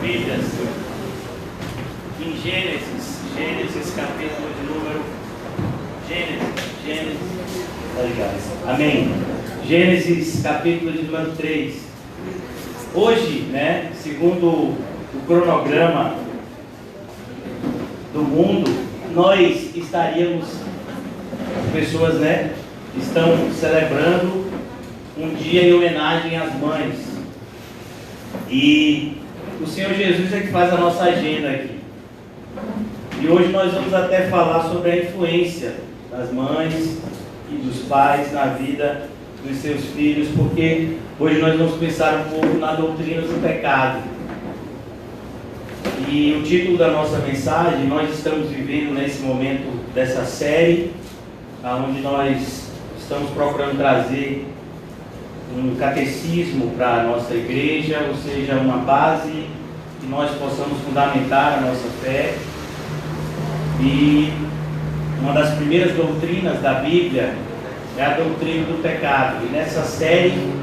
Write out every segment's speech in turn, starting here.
Bíblias em Gênesis capítulo de número Gênesis, tá ligado? Amém. Gênesis capítulo de número 3. Hoje, segundo o cronograma do mundo, nós estaríamos, as pessoas, estão celebrando um dia em homenagem às mães. E o Senhor Jesus é que faz a nossa agenda aqui. E hoje nós vamos até falar sobre a influência das mães e dos pais na vida dos seus filhos, porque hoje nós vamos pensar um pouco na doutrina do pecado. E o título da nossa mensagem, nós estamos vivendo nesse momento dessa série, onde nós estamos procurando trazer um catecismo para a nossa igreja, ou seja, uma base que nós possamos fundamentar a nossa fé. E uma das primeiras doutrinas da Bíblia é a doutrina do pecado. E nessa série,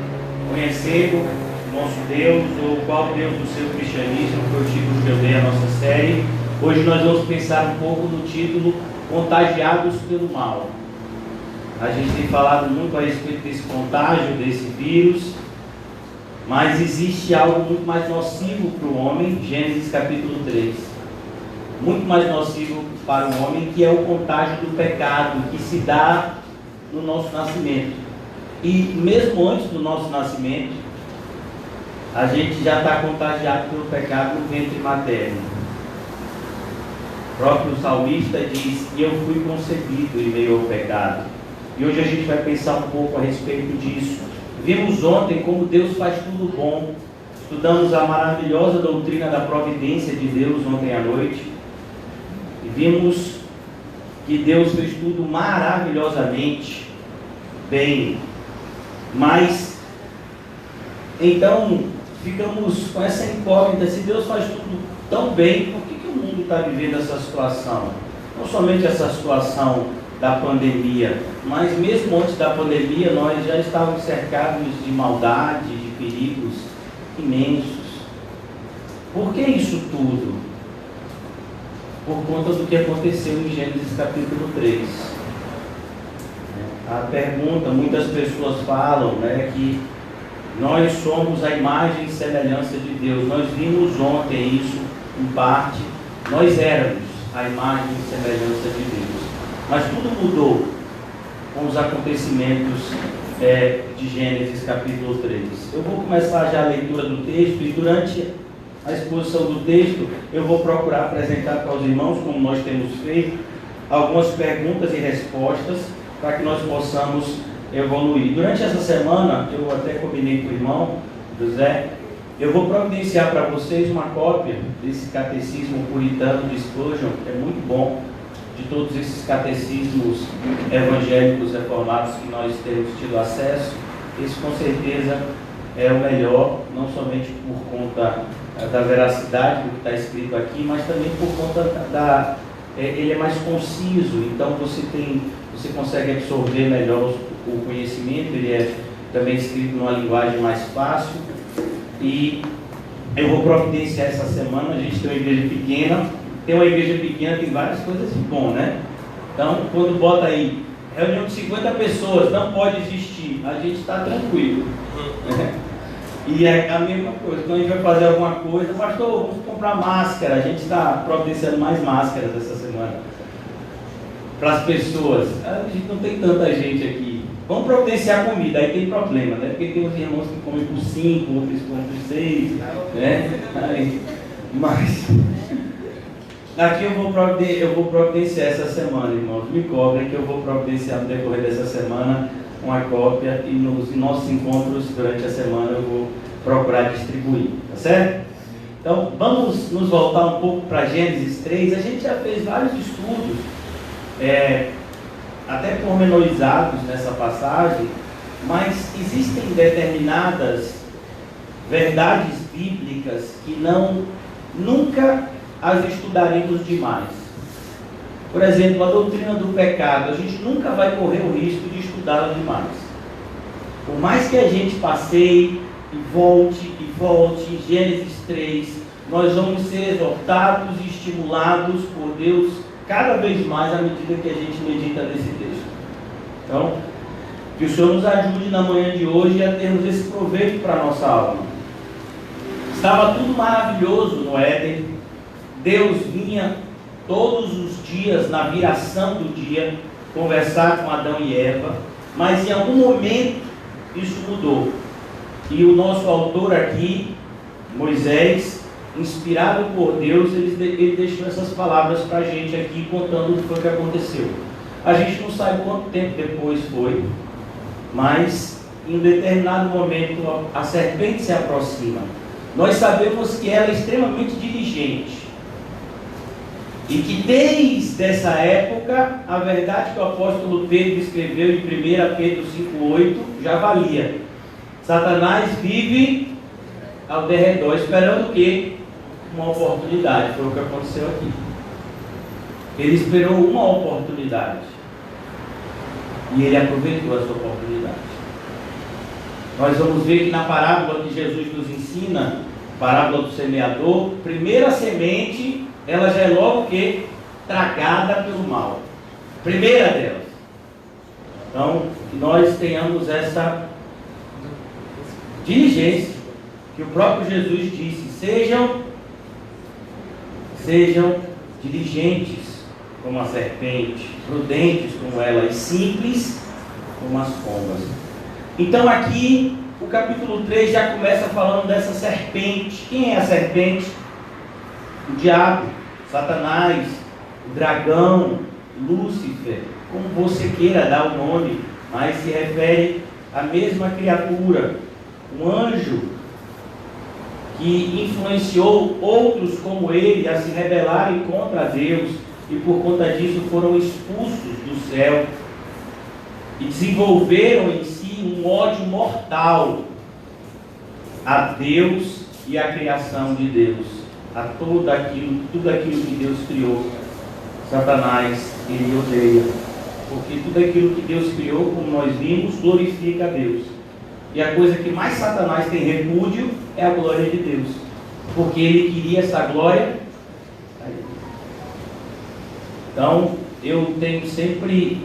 conhecendo o nosso Deus, ou qual Deus do seu cristianismo, foi o título que eu dei à nossa série. Hoje nós vamos pensar um pouco no título Contagiados pelo Mal. A gente tem falado muito a respeito desse contágio, desse vírus, mas existe algo muito mais nocivo para o homem, Gênesis capítulo 3. Muito mais nocivo para o homem, que é o contágio do pecado, que se dá no nosso nascimento. E mesmo antes do nosso nascimento, a gente já está contagiado pelo pecado no ventre materno. O próprio salmista diz: e eu fui concebido em meio ao pecado. E hoje a gente vai pensar um pouco a respeito disso. Vimos ontem como Deus faz tudo bom. Estudamos a maravilhosa doutrina da providência de Deus ontem à noite. E vimos que Deus fez tudo maravilhosamente bem. Mas, então, ficamos com essa incógnita: se Deus faz tudo tão bem, por que o mundo está vivendo essa situação? Não somente essa situação da pandemia, mas mesmo antes da pandemia nós já estávamos cercados de maldade, de perigos imensos. Por que isso tudo? Por conta do que aconteceu em Gênesis capítulo 3. A pergunta, muitas pessoas falam, que nós somos a imagem e semelhança de Deus. Nós vimos ontem isso em parte. Nós éramos a imagem e semelhança de Deus. Mas tudo mudou com os acontecimentos de Gênesis capítulo 3. Eu vou começar já a leitura do texto, e durante a exposição do texto eu vou procurar apresentar para os irmãos, como nós temos feito, algumas perguntas e respostas para que nós possamos evoluir. Durante essa semana, eu até combinei com o irmão José, eu vou providenciar para vocês uma cópia desse catecismo puritano de Spurgeon, que é muito bom, de todos esses catecismos evangélicos reformados que nós temos tido acesso. Esse com certeza é o melhor, não somente por conta da veracidade do que está escrito aqui, mas também por conta ele é mais conciso, então você consegue absorver melhor o conhecimento. Ele é também escrito numa linguagem mais fácil. E eu vou providenciar essa semana. A gente tem uma igreja pequena. Tem uma igreja pequena, tem várias coisas de bom, Então, quando bota aí, reunião de 50 pessoas, não pode existir, a gente está tranquilo. E é a mesma coisa, quando a gente vai fazer alguma coisa, pastor, vamos comprar máscara, a gente está providenciando mais máscaras essa semana para as pessoas. A gente não tem tanta gente aqui. Vamos providenciar comida, aí tem problema, Porque tem uns irmãos que comem por 5, outros comem por 6, Mas aqui eu vou providenciar essa semana, irmãos. Me cobrem que eu vou providenciar no decorrer dessa semana uma cópia, e nos nossos encontros durante a semana eu vou procurar distribuir, tá certo? Então vamos nos voltar um pouco para Gênesis 3. A gente já fez vários estudos, até pormenorizados nessa passagem, mas existem determinadas verdades bíblicas que nunca as estudaremos demais. Por exemplo, a doutrina do pecado, a gente nunca vai correr o risco de estudá-la demais. Por mais que a gente passeie e volte, Gênesis 3, nós vamos ser exortados e estimulados por Deus cada vez mais à medida que a gente medita nesse texto. Então, que o Senhor nos ajude na manhã de hoje a termos esse proveito para a nossa alma. Estava tudo maravilhoso no Éden. Deus vinha todos os dias, na viração do dia, conversar com Adão e Eva, mas em algum momento isso mudou. E o nosso autor aqui, Moisés, inspirado por Deus, ele deixou essas palavras para a gente aqui, contando o que foi que aconteceu. A gente não sabe quanto tempo depois foi, mas em um determinado momento a serpente se aproxima. Nós sabemos que ela é extremamente diligente e que desde essa época a verdade que o apóstolo Pedro escreveu em 1 Pedro 5,8 já valia. Satanás vive ao derredor esperando o quê? Uma oportunidade. Foi o que aconteceu aqui. Ele esperou uma oportunidade e ele aproveitou essa oportunidade. Nós vamos ver que na parábola que Jesus nos ensina, parábola do semeador, primeira semente, ela já é logo o quê? Tragada pelo mal. Primeira delas. Então, que nós tenhamos essa diligência que o próprio Jesus disse: sejam diligentes como a serpente, prudentes como ela e simples como as pombas. Então aqui o capítulo 3 já começa falando dessa serpente. Quem é a serpente? O diabo, Satanás, o dragão, Lúcifer, como você queira dar o nome, mas se refere à mesma criatura, um anjo que influenciou outros como ele a se rebelarem contra Deus e por conta disso foram expulsos do céu e desenvolveram em si um ódio mortal a Deus e à criação de Deus, a tudo aquilo que Deus criou. Satanás, ele odeia, porque tudo aquilo que Deus criou, como nós vimos, glorifica a Deus. E a coisa que mais Satanás tem repúdio é a glória de Deus, porque ele queria essa glória. Então, eu tenho sempre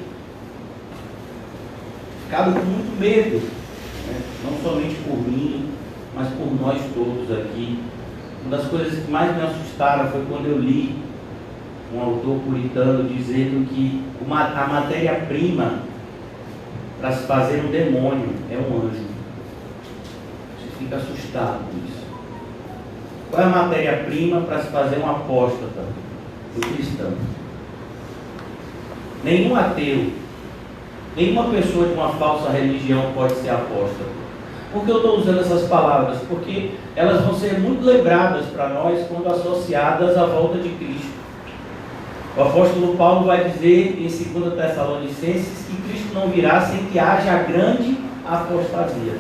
ficado com muito medo, né? Não somente por mim, mas por nós todos aqui. Uma das coisas que mais me assustaram foi quando eu li um autor puritano dizendo que a matéria-prima para se fazer um demônio é um anjo. Você fica assustado com isso. Qual é a matéria-prima para se fazer um apóstata? O cristão. Nenhum ateu, nenhuma pessoa de uma falsa religião pode ser apóstata. Por que eu estou usando essas palavras? Porque elas vão ser muito lembradas para nós quando associadas à volta de Cristo. O apóstolo Paulo vai dizer em 2 Tessalonicenses que Cristo não virá sem que haja grande apostasia.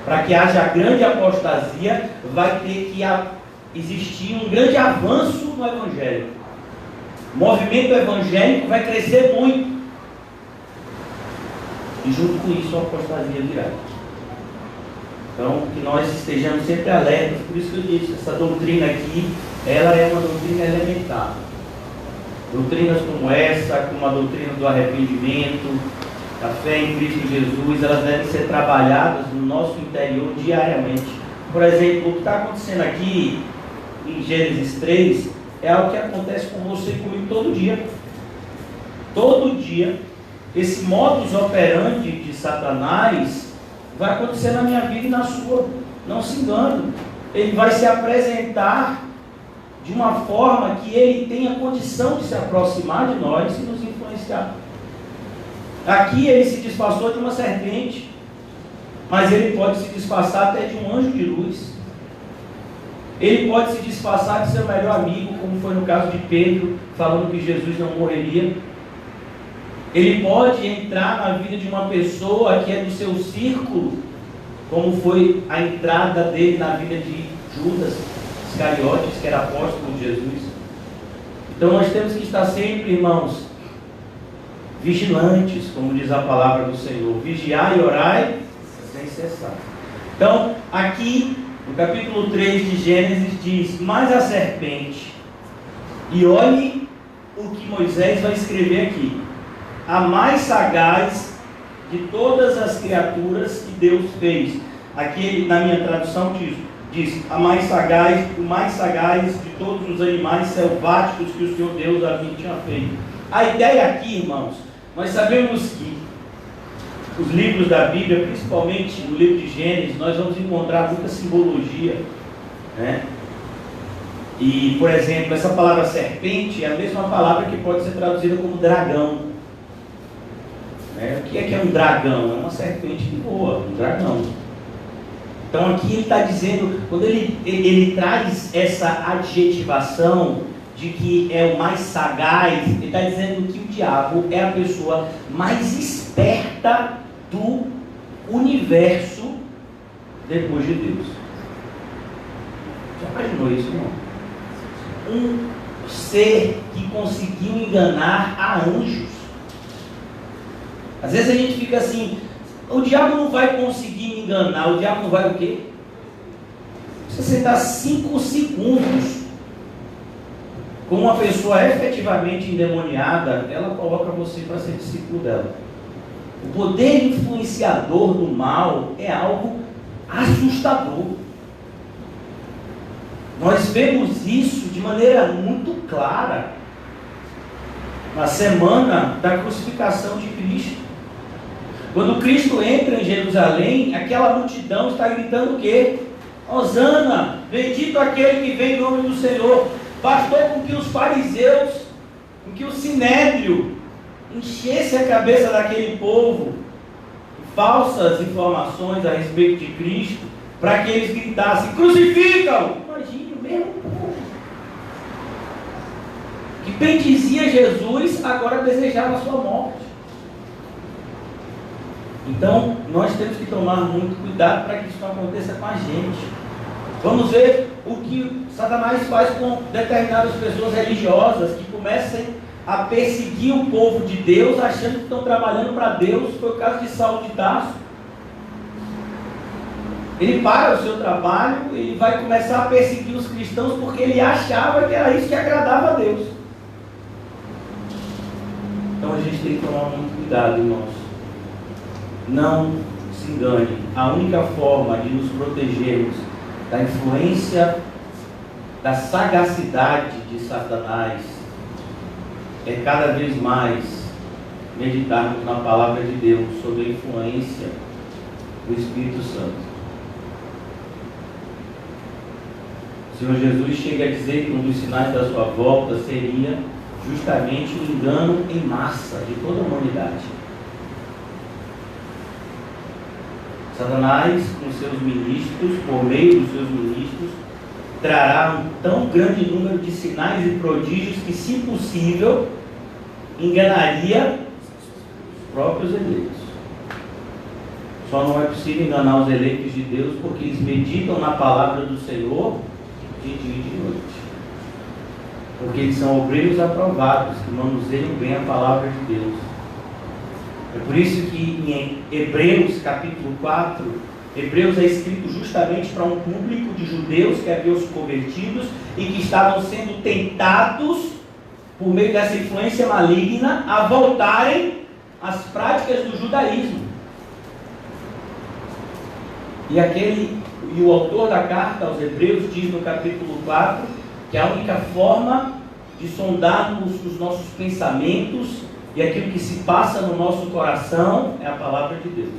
Para que haja grande apostasia, vai ter que existir um grande avanço no Evangelho. O movimento evangélico vai crescer muito. E junto com isso a apostasia virá. Então, que nós estejamos sempre alertas. Por isso que eu disse, essa doutrina aqui, ela é uma doutrina elementar. Doutrinas como essa, como a doutrina do arrependimento, da fé em Cristo Jesus, elas devem ser trabalhadas no nosso interior diariamente. Por exemplo, o que está acontecendo aqui em Gênesis 3 é algo que acontece com você e comigo todo dia. Todo dia. Esse modus operandi de Satanás vai acontecer na minha vida e na sua. Não se engane. Ele vai se apresentar de uma forma que ele tenha condição de se aproximar de nós e nos influenciar. Aqui ele se disfarçou de uma serpente, mas ele pode se disfarçar até de um anjo de luz. Ele pode se disfarçar de seu melhor amigo, como foi no caso de Pedro, falando que Jesus não morreria. Ele pode entrar na vida de uma pessoa que é do seu círculo, como foi a entrada dele na vida de Judas Iscariotes, que era apóstolo de Jesus. Então nós temos que estar sempre, irmãos, vigilantes, como diz a palavra do Senhor. Vigiai e orai sem cessar. Então, aqui No capítulo 3 de Gênesis diz: mas a serpente, e olhe o que Moisés vai escrever aqui, a mais sagaz de todas as criaturas que Deus fez. Aqui na minha tradução diz a mais sagaz, o mais sagaz de todos os animais selváticos que o Senhor Deus havia tinha feito. A ideia aqui, irmãos, nós sabemos que os livros da Bíblia, principalmente no livro de Gênesis, nós vamos encontrar muita simbologia, né? E, por exemplo, essa palavra serpente é a mesma palavra que pode ser traduzida como dragão, né? O que é um dragão? É uma serpente que voa, um dragão. Então aqui ele está dizendo, quando ele traz essa adjetivação de que é o mais sagaz, ele está dizendo que o diabo é a pessoa mais esperta do universo depois de Deus. Já imaginou isso, irmão? Um ser que conseguiu enganar a anjos. Às vezes a gente fica assim, o diabo não vai conseguir me enganar, o diabo não vai o quê? Se você sentar 5 segundos com uma pessoa efetivamente endemoniada, ela coloca você para ser discípulo dela. O poder influenciador do mal é algo assustador. Nós vemos isso de maneira muito clara na semana da crucificação de Cristo. Quando Cristo entra em Jerusalém, aquela multidão está gritando o quê? Hosana, bendito aquele que vem em nome do Senhor. Bastou com que os fariseus, com que o sinédrio enchesse a cabeça daquele povo falsas informações a respeito de Cristo, para que eles gritassem: crucificam! Imagine o mesmo povo que bendizia Jesus, agora desejava a sua morte. Então nós temos que tomar muito cuidado para que isso não aconteça com a gente. Vamos ver o que Satanás faz com determinadas pessoas religiosas que começam a perseguir o povo de Deus, achando que estão trabalhando para Deus. Foi o caso de Saulo de Tarso. Ele para o seu trabalho e vai começar a perseguir os cristãos porque ele achava que era isso que agradava a Deus. Então a gente tem que tomar muito cuidado, irmãos. Não se engane. A única forma de nos protegermos da influência, da sagacidade de Satanás é cada vez mais meditarmos na palavra de Deus sob a influência do Espírito Santo. O Senhor Jesus chega a dizer que um dos sinais da sua volta seria justamente o engano em massa de toda a humanidade. Satanás, com seus ministros, por meio dos seus ministros, trará um tão grande número de sinais e prodígios que, se possível, enganaria os próprios eleitos. Só não é possível enganar os eleitos de Deus porque eles meditam na palavra do Senhor de dia e de noite. Porque eles são obreiros aprovados, que manuseiam bem a palavra de Deus. É por isso que em Hebreus capítulo 4, Hebreus é escrito justamente para um público de judeus que haviam se convertidos e que estavam sendo tentados, por meio dessa influência maligna, a voltarem às práticas do judaísmo. E o autor da carta aos Hebreus diz no capítulo 4 que a única forma de sondarmos os nossos pensamentos e aquilo que se passa no nosso coração é a palavra de Deus.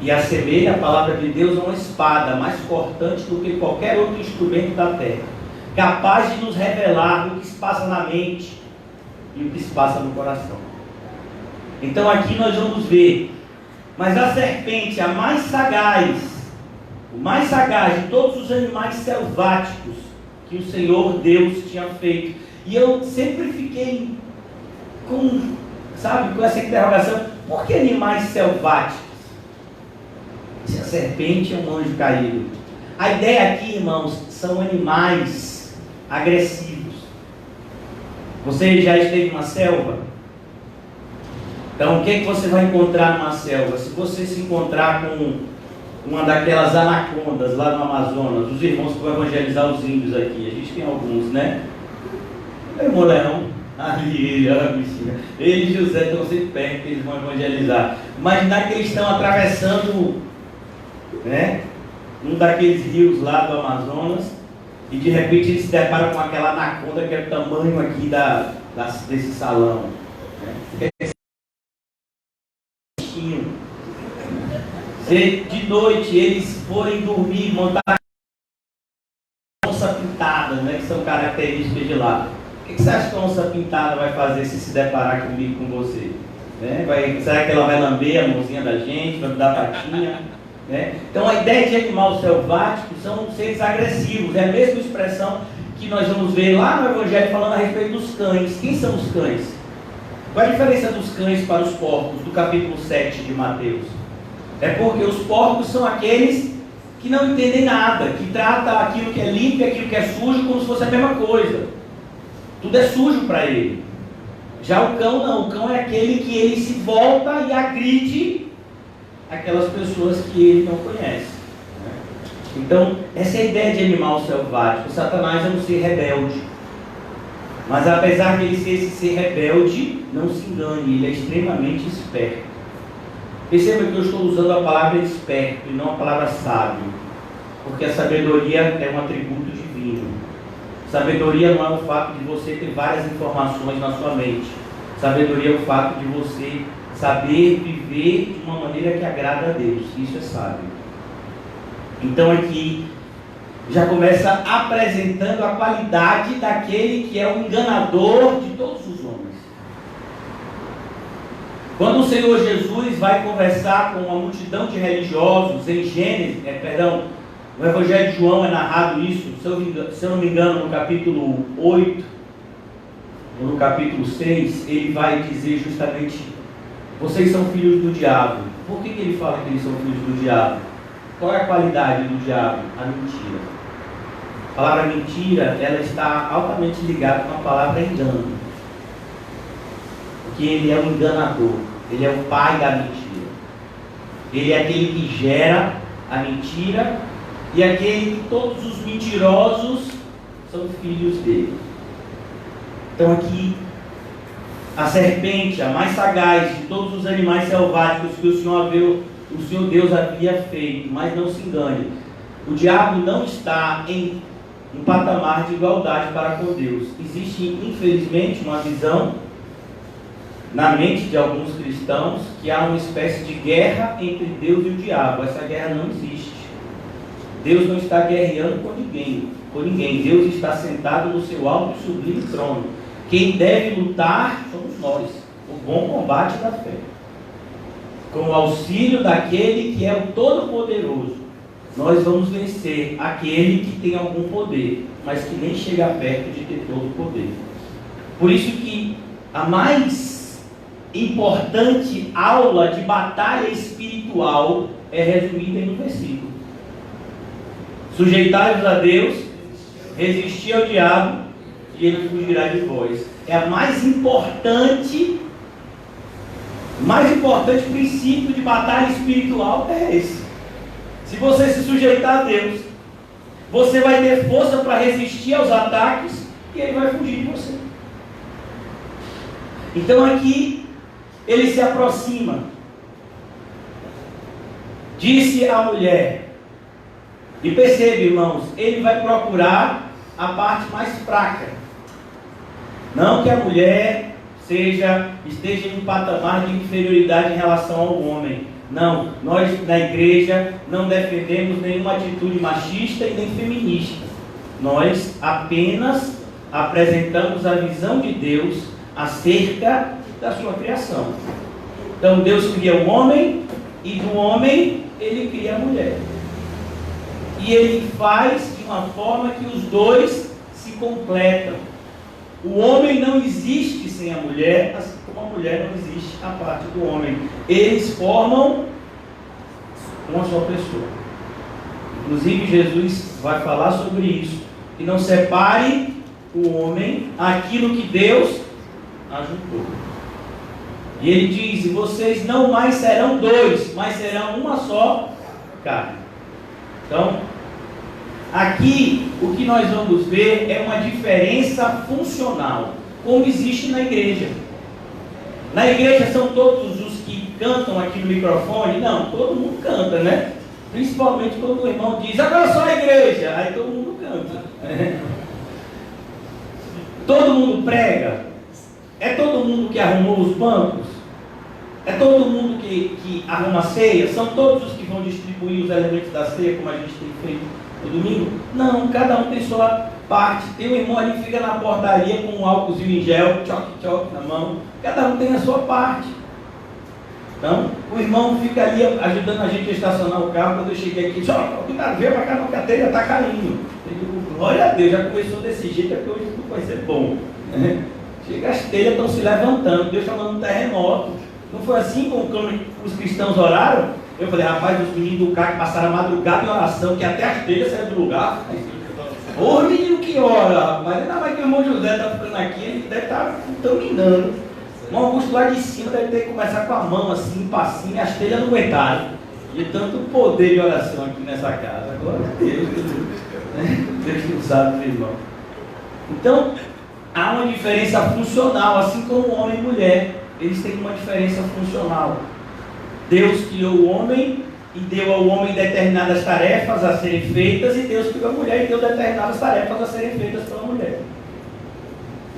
E assemelha a palavra de Deus a uma espada mais cortante do que qualquer outro instrumento da terra, capaz de nos revelar o que se passa na mente e o que se passa no coração. Então aqui nós vamos ver, mas a serpente, a mais sagaz, o mais sagaz de todos os animais selváticos que o Senhor Deus tinha feito. E eu sempre fiquei com essa interrogação: por que animais selváticos? Se a serpente é um anjo caído. A ideia aqui, irmãos, são animais agressivos. Você já esteve numa selva? Então o que é que você vai encontrar numa selva? Se você se encontrar com uma daquelas anacondas lá no Amazonas, os irmãos que vão evangelizar os índios aqui, a gente tem alguns, né? O irmão Leão, ali, a bichinha, ele e José estão sempre perto, que eles vão evangelizar. Imaginar que eles estão atravessando, né, um daqueles rios lá do Amazonas, e de repente eles se deparam com aquela anaconda que é o tamanho aqui desse salão, né? Se de noite eles forem dormir, montar a onça pintada, né, que são características de lá. O que você acha que a onça pintada vai fazer se deparar comigo, com você? Né? Será que ela vai lamber a mãozinha da gente, vai me dar patinha? Né? Então a ideia de animal selvático são seres agressivos, é a mesma expressão que nós vamos ver lá no Evangelho falando a respeito dos cães. Quem são os cães? Qual é a diferença dos cães para os porcos, do capítulo 7 de Mateus? É porque os porcos são aqueles que não entendem nada, que tratam aquilo que é limpo e aquilo que é sujo como se fosse a mesma coisa. Tudo é sujo para ele. Já o cão não, o cão é aquele que ele se volta e agride aquelas pessoas que ele não conhece. Né? Então, essa é a ideia de animal selvático. O Satanás é um ser rebelde. Mas apesar de ele ser esse ser rebelde, não se engane, ele é extremamente esperto. Perceba que eu estou usando a palavra esperto e não a palavra sábio, porque a sabedoria é um atributo divino. Sabedoria não é o fato de você ter várias informações na sua mente. Sabedoria é o fato de você saber viver de uma maneira que agrada a Deus. Isso é sábio. Então aqui já começa apresentando a qualidade daquele que é o enganador de todos os homens. Quando o Senhor Jesus vai conversar com uma multidão de religiosos em Gênesis, no Evangelho de João é narrado isso, se eu não me engano, no capítulo 8, ou no capítulo 6, ele vai dizer justamente, vocês são filhos do diabo. Por que ele fala que eles são filhos do diabo? Qual é a qualidade do diabo? A mentira. A palavra mentira, ela está altamente ligada com a palavra engano. Porque ele é o enganador, ele é o pai da mentira. Ele é aquele que gera a mentira e aquele que todos os mentirosos são filhos dele. Então aqui, a serpente, a mais sagaz de todos os animais selváticos que o Senhor Deus havia feito, mas não se engane, o diabo não está em um patamar de igualdade para com Deus. Existe, infelizmente, uma visão na mente de alguns cristãos que há uma espécie de guerra entre Deus e o diabo. Essa guerra não existe. Deus não está guerreando com ninguém. Deus está sentado no seu alto e sublime trono. Quem deve lutar somos nós, o bom combate da fé, com o auxílio daquele que é o Todo-Poderoso. Nós vamos vencer aquele que tem algum poder, mas que nem chega perto de ter todo o poder. Por isso que a mais importante aula de batalha espiritual é resumida em um versículo: sujeitai-vos a Deus, resistir ao diabo e ele fugirá de vós. É a mais importante princípio de batalha espiritual é esse. Se você se sujeitar a Deus, você vai ter força para resistir aos ataques e ele vai fugir de você. Então aqui ele se aproxima, disse à mulher, e percebe, irmãos, ele vai procurar a parte mais fraca. Não que a mulher esteja em um patamar de inferioridade em relação ao homem. Não, nós na igreja não defendemos nenhuma atitude machista e nem feminista. Nós apenas apresentamos a visão de Deus acerca da sua criação. Então Deus cria o homem e do homem ele cria a mulher. E ele faz de uma forma que os dois se completam. O homem não existe sem a mulher, assim como a mulher não existe a parte do homem. Eles formam uma só pessoa. Inclusive Jesus vai falar sobre isso. Que não separe o homem aquilo que Deus ajuntou. E ele diz: vocês não mais serão dois, mas serão uma só carne. Então, aqui o que nós vamos ver é uma diferença funcional, como existe na igreja. Na igreja são todos os que cantam aqui no microfone? Não, todo mundo canta, né? Principalmente quando o irmão diz, agora só a igreja, aí todo mundo canta. Todo mundo prega? É todo mundo que arrumou os bancos? É todo mundo que arruma a ceia? São todos os que vão distribuir os elementos da ceia, como a gente tem feito no domingo? Não, cada um tem sua parte. Tem um irmão ali que fica na portaria com um álcoolzinho em gel, choque na mão. Cada um tem a sua parte. Então, o irmão fica ali ajudando a gente a estacionar o carro. Quando eu cheguei aqui, disse, cuidado, veio para cá, não, que a telha está caindo. Eu digo, glória a Deus, já começou desse jeito, é porque hoje tudo vai ser bom. Chega, as telhas estão se levantando, Deus está mandando um terremoto. Não foi assim como os cristãos oraram? Eu falei, rapaz, os meninos do CAC passaram a madrugada em oração, que até as telhas saíram do lugar. Ô menino que ora, mas ainda mais que o irmão José está ficando aqui, ele deve estar contaminando. O Augusto lá de cima deve ter que começar com a mão assim, passinho, e as telhas não aguentaram. E tanto poder de oração aqui nessa casa. Glória a Deus, Deus que sabe, meu irmão. Então, há uma diferença funcional, assim como homem e mulher. Eles têm uma diferença funcional. Deus criou o homem e deu ao homem determinadas tarefas a serem feitas, e Deus criou a mulher e deu determinadas tarefas a serem feitas pela mulher.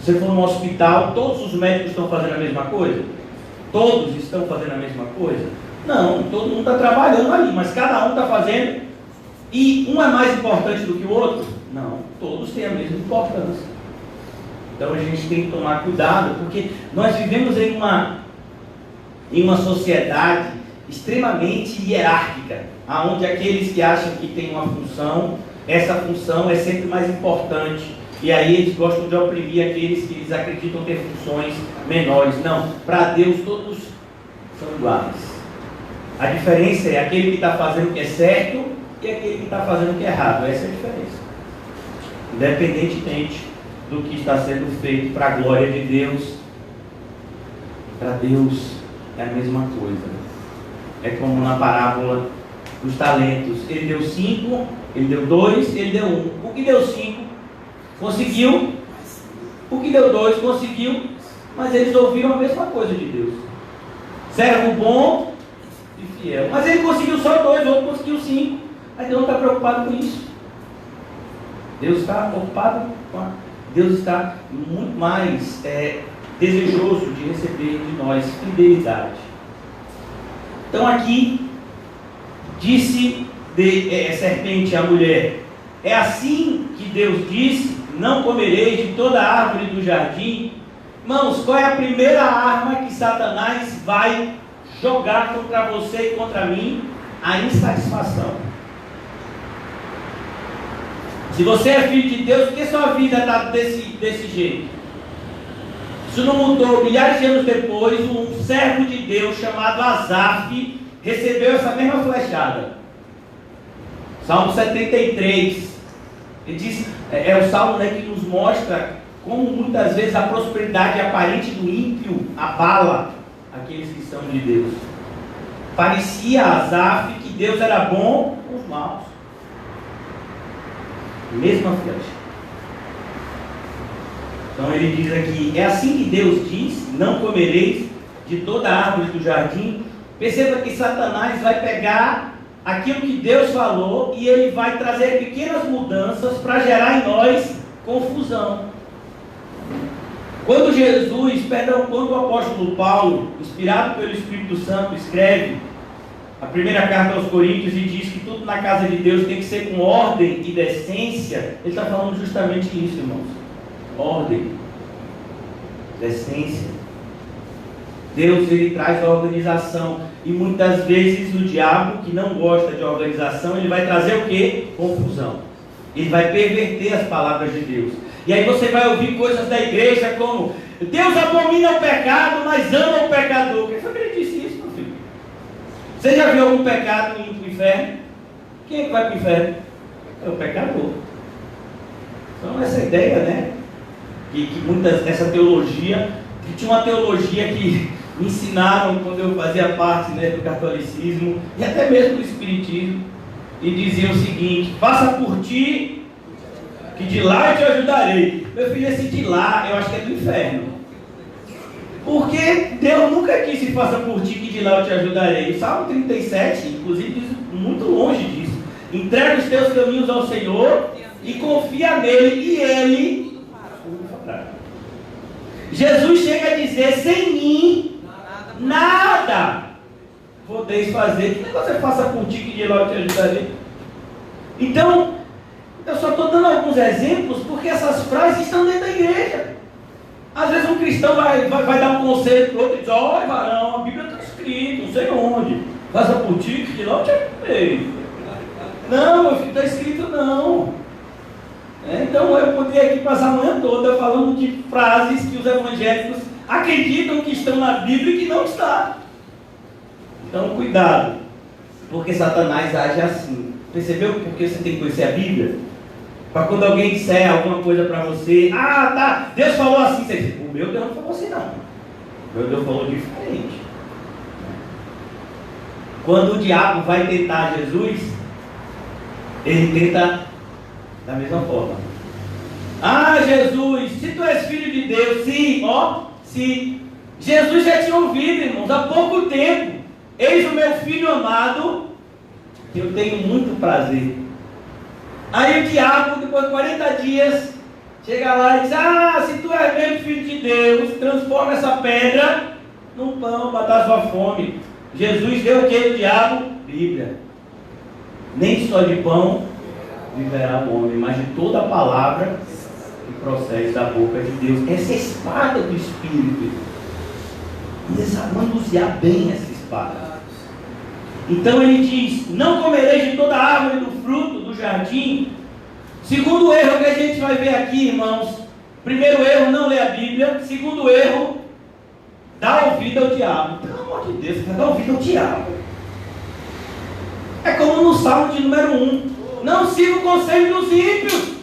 Se você for num hospital, todos os médicos estão fazendo a mesma coisa? Todos estão fazendo a mesma coisa? Não, todo mundo está trabalhando ali, mas cada um está fazendo, e um é mais importante do que o outro? Não, todos têm a mesma importância. Então a gente tem que tomar cuidado, porque nós vivemos em uma sociedade extremamente hierárquica, onde aqueles que acham que tem uma função, essa função é sempre mais importante, e aí eles gostam de oprimir aqueles que eles acreditam ter funções menores. Não, para Deus todos são iguais. A diferença é aquele que está fazendo o que é certo e aquele que está fazendo o que é errado. Essa é a diferença, independentemente do que está sendo feito para a glória de Deus. Para Deus é a mesma coisa. É como na parábola dos talentos. Ele deu 5, ele deu 2, ele deu 1. O que deu 5 conseguiu, o que deu 2 conseguiu, mas eles ouviram a mesma coisa de Deus. Servo bom e fiel. Mas ele conseguiu só 2, o outro conseguiu 5. Aí Deus não está preocupado com isso. Deus está ocupado com a... Deus está muito mais desejoso de receber de nós fidelidade. Então aqui, disse serpente à mulher, é assim que Deus disse, não comereis de toda árvore do jardim. Irmãos, qual é a primeira arma que Satanás vai jogar contra você e contra mim? A insatisfação. Se você é filho de Deus, por que sua vida está desse jeito? Isso não mudou. Milhares de anos depois, um servo de Deus chamado Asaf recebeu essa mesma flechada. Salmo 73. Ele diz, é o salmo que nos mostra como muitas vezes a prosperidade aparente do ímpio abala aqueles que são de Deus. Parecia a Asaf que Deus era bom com os maus. Mesma flecha. Então ele diz aqui, é assim que Deus diz, não comereis de toda árvore do jardim. Perceba que Satanás vai pegar aquilo que Deus falou e ele vai trazer pequenas mudanças para gerar em nós confusão. Quando o apóstolo Paulo, inspirado pelo Espírito Santo, escreve a primeira carta aos Coríntios e diz que tudo na casa de Deus tem que ser com ordem e decência, ele está falando justamente isso, irmãos. Ordem, decência. Deus, ele traz a organização, e muitas vezes o diabo, que não gosta de organização, ele vai trazer o quê? Confusão. Ele vai perverter as palavras de Deus. E aí você vai ouvir coisas da igreja como: Deus abomina o pecado, mas ama o pecador. Quem foi que ele disse isso, meu filho? Você já viu algum pecado indo para o inferno? Quem é que vai para o inferno? É o pecador. Então essa ideia, né? Que muitas, essa teologia, que tinha uma teologia que me ensinaram quando eu fazia parte, né, do catolicismo e até mesmo do espiritismo, e dizia o seguinte: faça por ti, que de lá eu te ajudarei. Meu filho, esse de lá, eu acho que é do inferno. Porque Deus nunca disse: faça por ti, que de lá eu te ajudarei. O Salmo 37, inclusive, diz muito longe disso. Entrega os teus caminhos ao Senhor e confia nele, e ele fará. Jesus chega a dizer: sem mim, nada podeis fazer. Que você faça por ti, que de lá eu te ajudarei. Então, eu só estou dando alguns exemplos, porque essas frases estão dentro da igreja. Às vezes um cristão vai dar um conselho para o outro e diz: olha, varão, a Bíblia está escrito, não sei onde. Faça por ti, que de lá eu te ajudarei. Não, meu filho, está escrito não. Então eu poderia aqui passar a manhã toda falando de frases que os evangélicos acreditam que estão na Bíblia e que não está. Então cuidado, porque Satanás age assim. Percebeu porque você tem que conhecer a Bíblia? Para quando alguém disser alguma coisa para você: ah, tá, Deus falou assim, você diz: o meu Deus não falou assim não. O meu Deus falou diferente. Quando o diabo vai tentar Jesus, ele tenta da mesma forma. Ah, Jesus, se tu és filho de Deus, sim, ó, sim. Jesus já tinha ouvido, irmãos, há pouco tempo: eis o meu filho amado, que eu tenho muito prazer. Aí o diabo, depois de 40 dias, chega lá e diz: ah, se tu és mesmo filho de Deus, transforma essa pedra num pão para dar sua fome. Jesus deu o que ao diabo? Bíblia. Nem só de pão viverá o homem, mas de toda a palavra que procede da boca de Deus. Essa é a espada do Espírito. Manusear bem essa espada. Então ele diz: não comereis de toda a árvore do fruto do jardim. Segundo erro que a gente vai ver aqui, irmãos: primeiro erro, não ler a Bíblia. Segundo erro, dar ouvido ao diabo. Pelo amor de Deus, você vai dar ouvido ao diabo. É como no Salmo de número 1: não siga o conselho dos ímpios.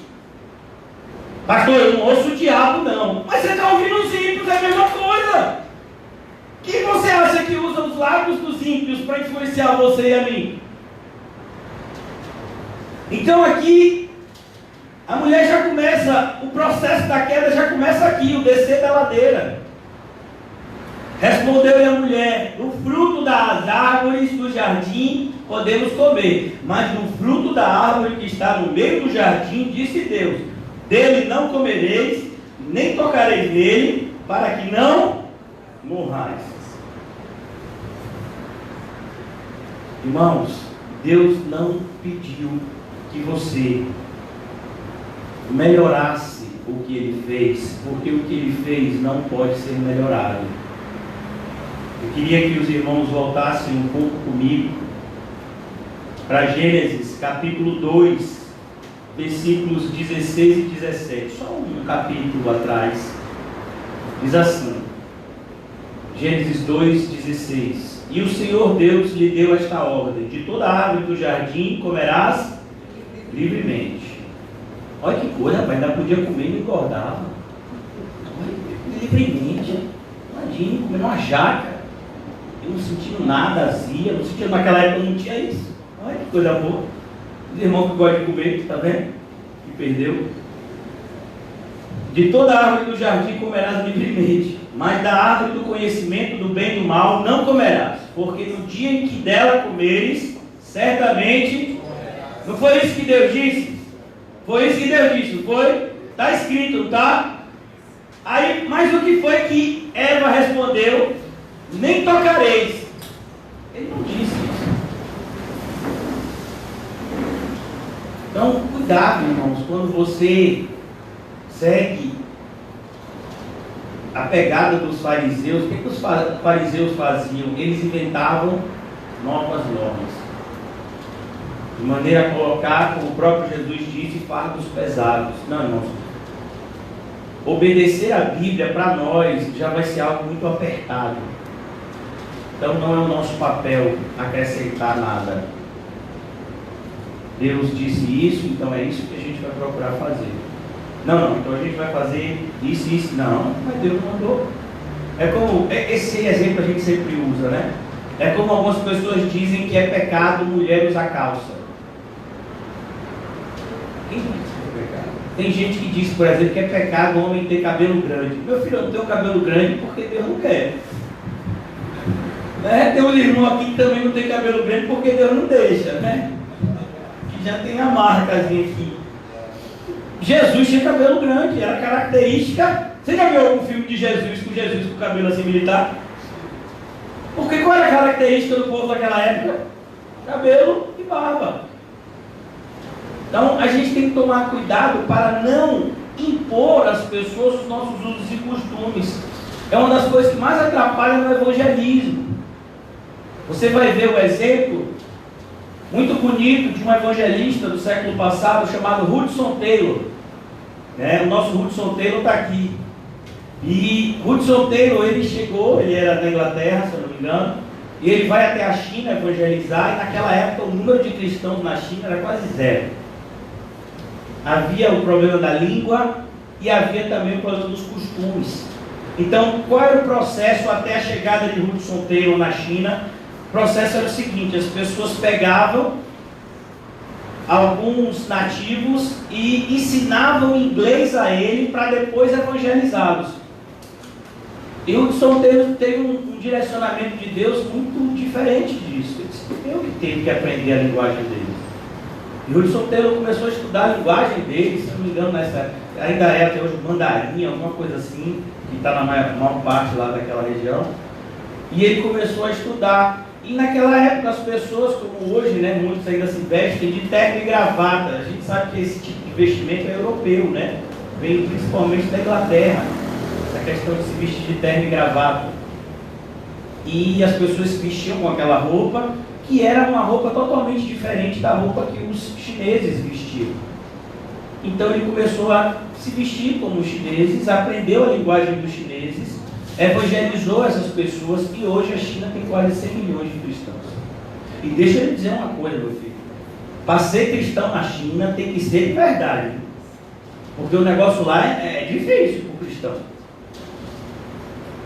Pastor, eu não ouço o diabo não. Mas você está ouvindo os ímpios, é a mesma coisa. Quem você acha que usa os lábios dos ímpios para influenciar você e a mim? Então aqui, a mulher já começa, o processo da queda já começa aqui, o descer da ladeira. Respondeu-lhe a mulher: do fruto das árvores do jardim podemos comer, mas do fruto da árvore que está no meio do jardim, disse Deus: dele não comereis, nem tocareis nele, para que não morrais. Irmãos, Deus não pediu que você melhorasse o que Ele fez, porque o que Ele fez não pode ser melhorado. Eu queria que os irmãos voltassem um pouco comigo para Gênesis capítulo 2, versículos 16 e 17, só um capítulo atrás. Diz assim, Gênesis 2:16: e o Senhor Deus lhe deu esta ordem: de toda árvore do jardim comerás livremente. Olha que coisa, rapaz, ainda podia comer e não engordava. Olha, livremente. Imagina, comendo uma jaca, eu não sentindo nada, azia, não sentia, naquela época não tinha isso. Olha que coisa boa. Os irmãos que gostam de comer, está vendo? Que perdeu. De toda árvore do jardim comerás livremente, mas da árvore do conhecimento do bem e do mal não comerás, porque no dia em que dela comeres, certamente... Não foi isso que Deus disse? Foi isso que Deus disse, não foi? Está escrito, não está? Aí, mas o que foi que Eva respondeu? Nem tocareis. Ele não disse isso. Então, cuidado, irmãos, quando você segue a pegada dos fariseus. O que os fariseus faziam? Eles inventavam novas normas, de maneira a colocar, como o próprio Jesus disse, fardos pesados. Não, irmãos, obedecer a Bíblia para nós já vai ser algo muito apertado. Então não é o nosso papel acrescentar nada. Deus disse isso, então é isso que a gente vai procurar fazer. Não, então a gente vai fazer isso, não, mas Deus mandou. É como, esse exemplo a gente sempre usa, né? É como algumas pessoas dizem que é pecado mulher usar calça. Quem disse que é pecado? Tem gente que diz, por exemplo, que é pecado o homem ter cabelo grande. Meu filho, eu não tenho cabelo grande porque Deus não quer. Né? Tem um irmão aqui que também não tem cabelo grande porque Deus não deixa, né? Que já tem a marcazinha aqui. Jesus tinha cabelo grande, era característica. Você já viu algum filme de Jesus com cabelo assim militar? Porque qual era a característica do povo daquela época? Cabelo e barba. Então a gente tem que tomar cuidado para não impor às pessoas os nossos usos e costumes. É uma das coisas que mais atrapalha no evangelismo. Você vai ver o exemplo muito bonito de um evangelista do século passado chamado Hudson Taylor. O nosso Hudson Taylor está aqui. E Hudson Taylor, ele chegou, ele era da Inglaterra, se eu não me engano, e ele vai até a China evangelizar, e naquela época o número de cristãos na China era quase zero. Havia o problema da língua e havia também o problema dos costumes. Então, qual era o processo até a chegada de Hudson Taylor na China? O processo era o seguinte: as pessoas pegavam alguns nativos e ensinavam inglês a ele para depois evangelizá-los. E Hudson Taylor teve um direcionamento de Deus muito diferente disso. Ele disse: eu que tenho que aprender a linguagem deles. E Hudson Taylor começou a estudar a linguagem deles, se não me engano, ainda é até hoje mandarim, alguma coisa assim, que está na maior parte lá daquela região. E ele começou a estudar. E naquela época as pessoas, como hoje, né, muitos ainda se vestem de terno e gravata. A gente sabe que esse tipo de vestimento é europeu, né? Vem principalmente da Inglaterra, essa questão de se vestir de terno e gravata. E as pessoas se vestiam com aquela roupa, que era uma roupa totalmente diferente da roupa que os chineses vestiam. Então ele começou a se vestir como os chineses, aprendeu a linguagem dos chineses, evangelizou essas pessoas, e hoje a China tem quase 100 milhões de cristãos. E deixa eu lhe dizer uma coisa, meu filho: para ser cristão na China tem que ser de verdade, porque o negócio lá é difícil para o cristão.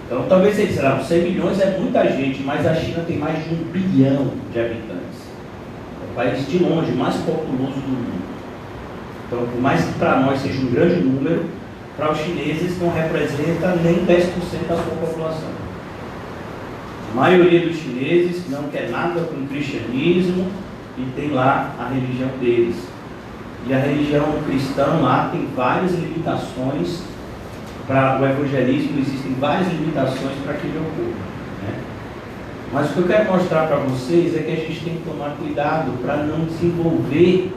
Então talvez você diga, 100 milhões é muita gente, mas a China tem mais de 1 bilhão de habitantes. É o país de longe mais populoso do mundo. Então, por mais que para nós seja um grande número, para os chineses não representa nem 10% da sua população. A maioria dos chineses não quer nada com o cristianismo e tem lá a religião deles. E a religião cristã lá tem várias limitações para o evangelismo, existem várias limitações para que ele ocorra, né? Mas o que eu quero mostrar para vocês é que a gente tem que tomar cuidado para não desenvolver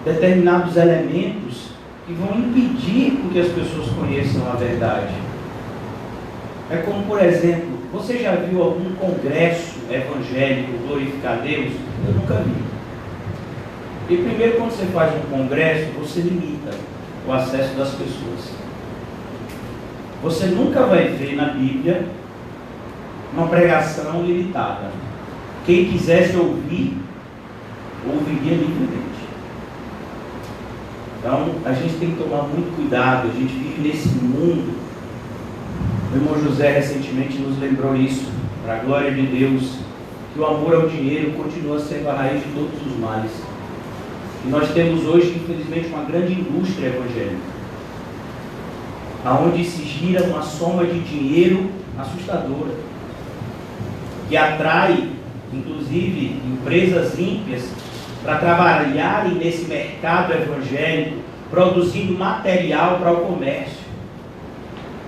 determinados elementos que vão impedir que as pessoas conheçam a verdade. É como, por exemplo, você já viu algum congresso evangélico glorificar Deus? Eu nunca vi. E primeiro, quando você faz um congresso, você limita o acesso das pessoas. Você nunca vai ver na Bíblia uma pregação limitada. Quem quisesse ouvir, ouviria livremente. Então, a gente tem que tomar muito cuidado. A gente vive nesse mundo. O irmão José recentemente nos lembrou isso, para a glória de Deus, que o amor ao dinheiro continua sendo a raiz de todos os males. E nós temos hoje, infelizmente, uma grande indústria evangélica, aonde se gira uma soma de dinheiro assustadora, que atrai, inclusive, empresas ímpias para trabalharem nesse mercado evangélico, produzindo material para o comércio.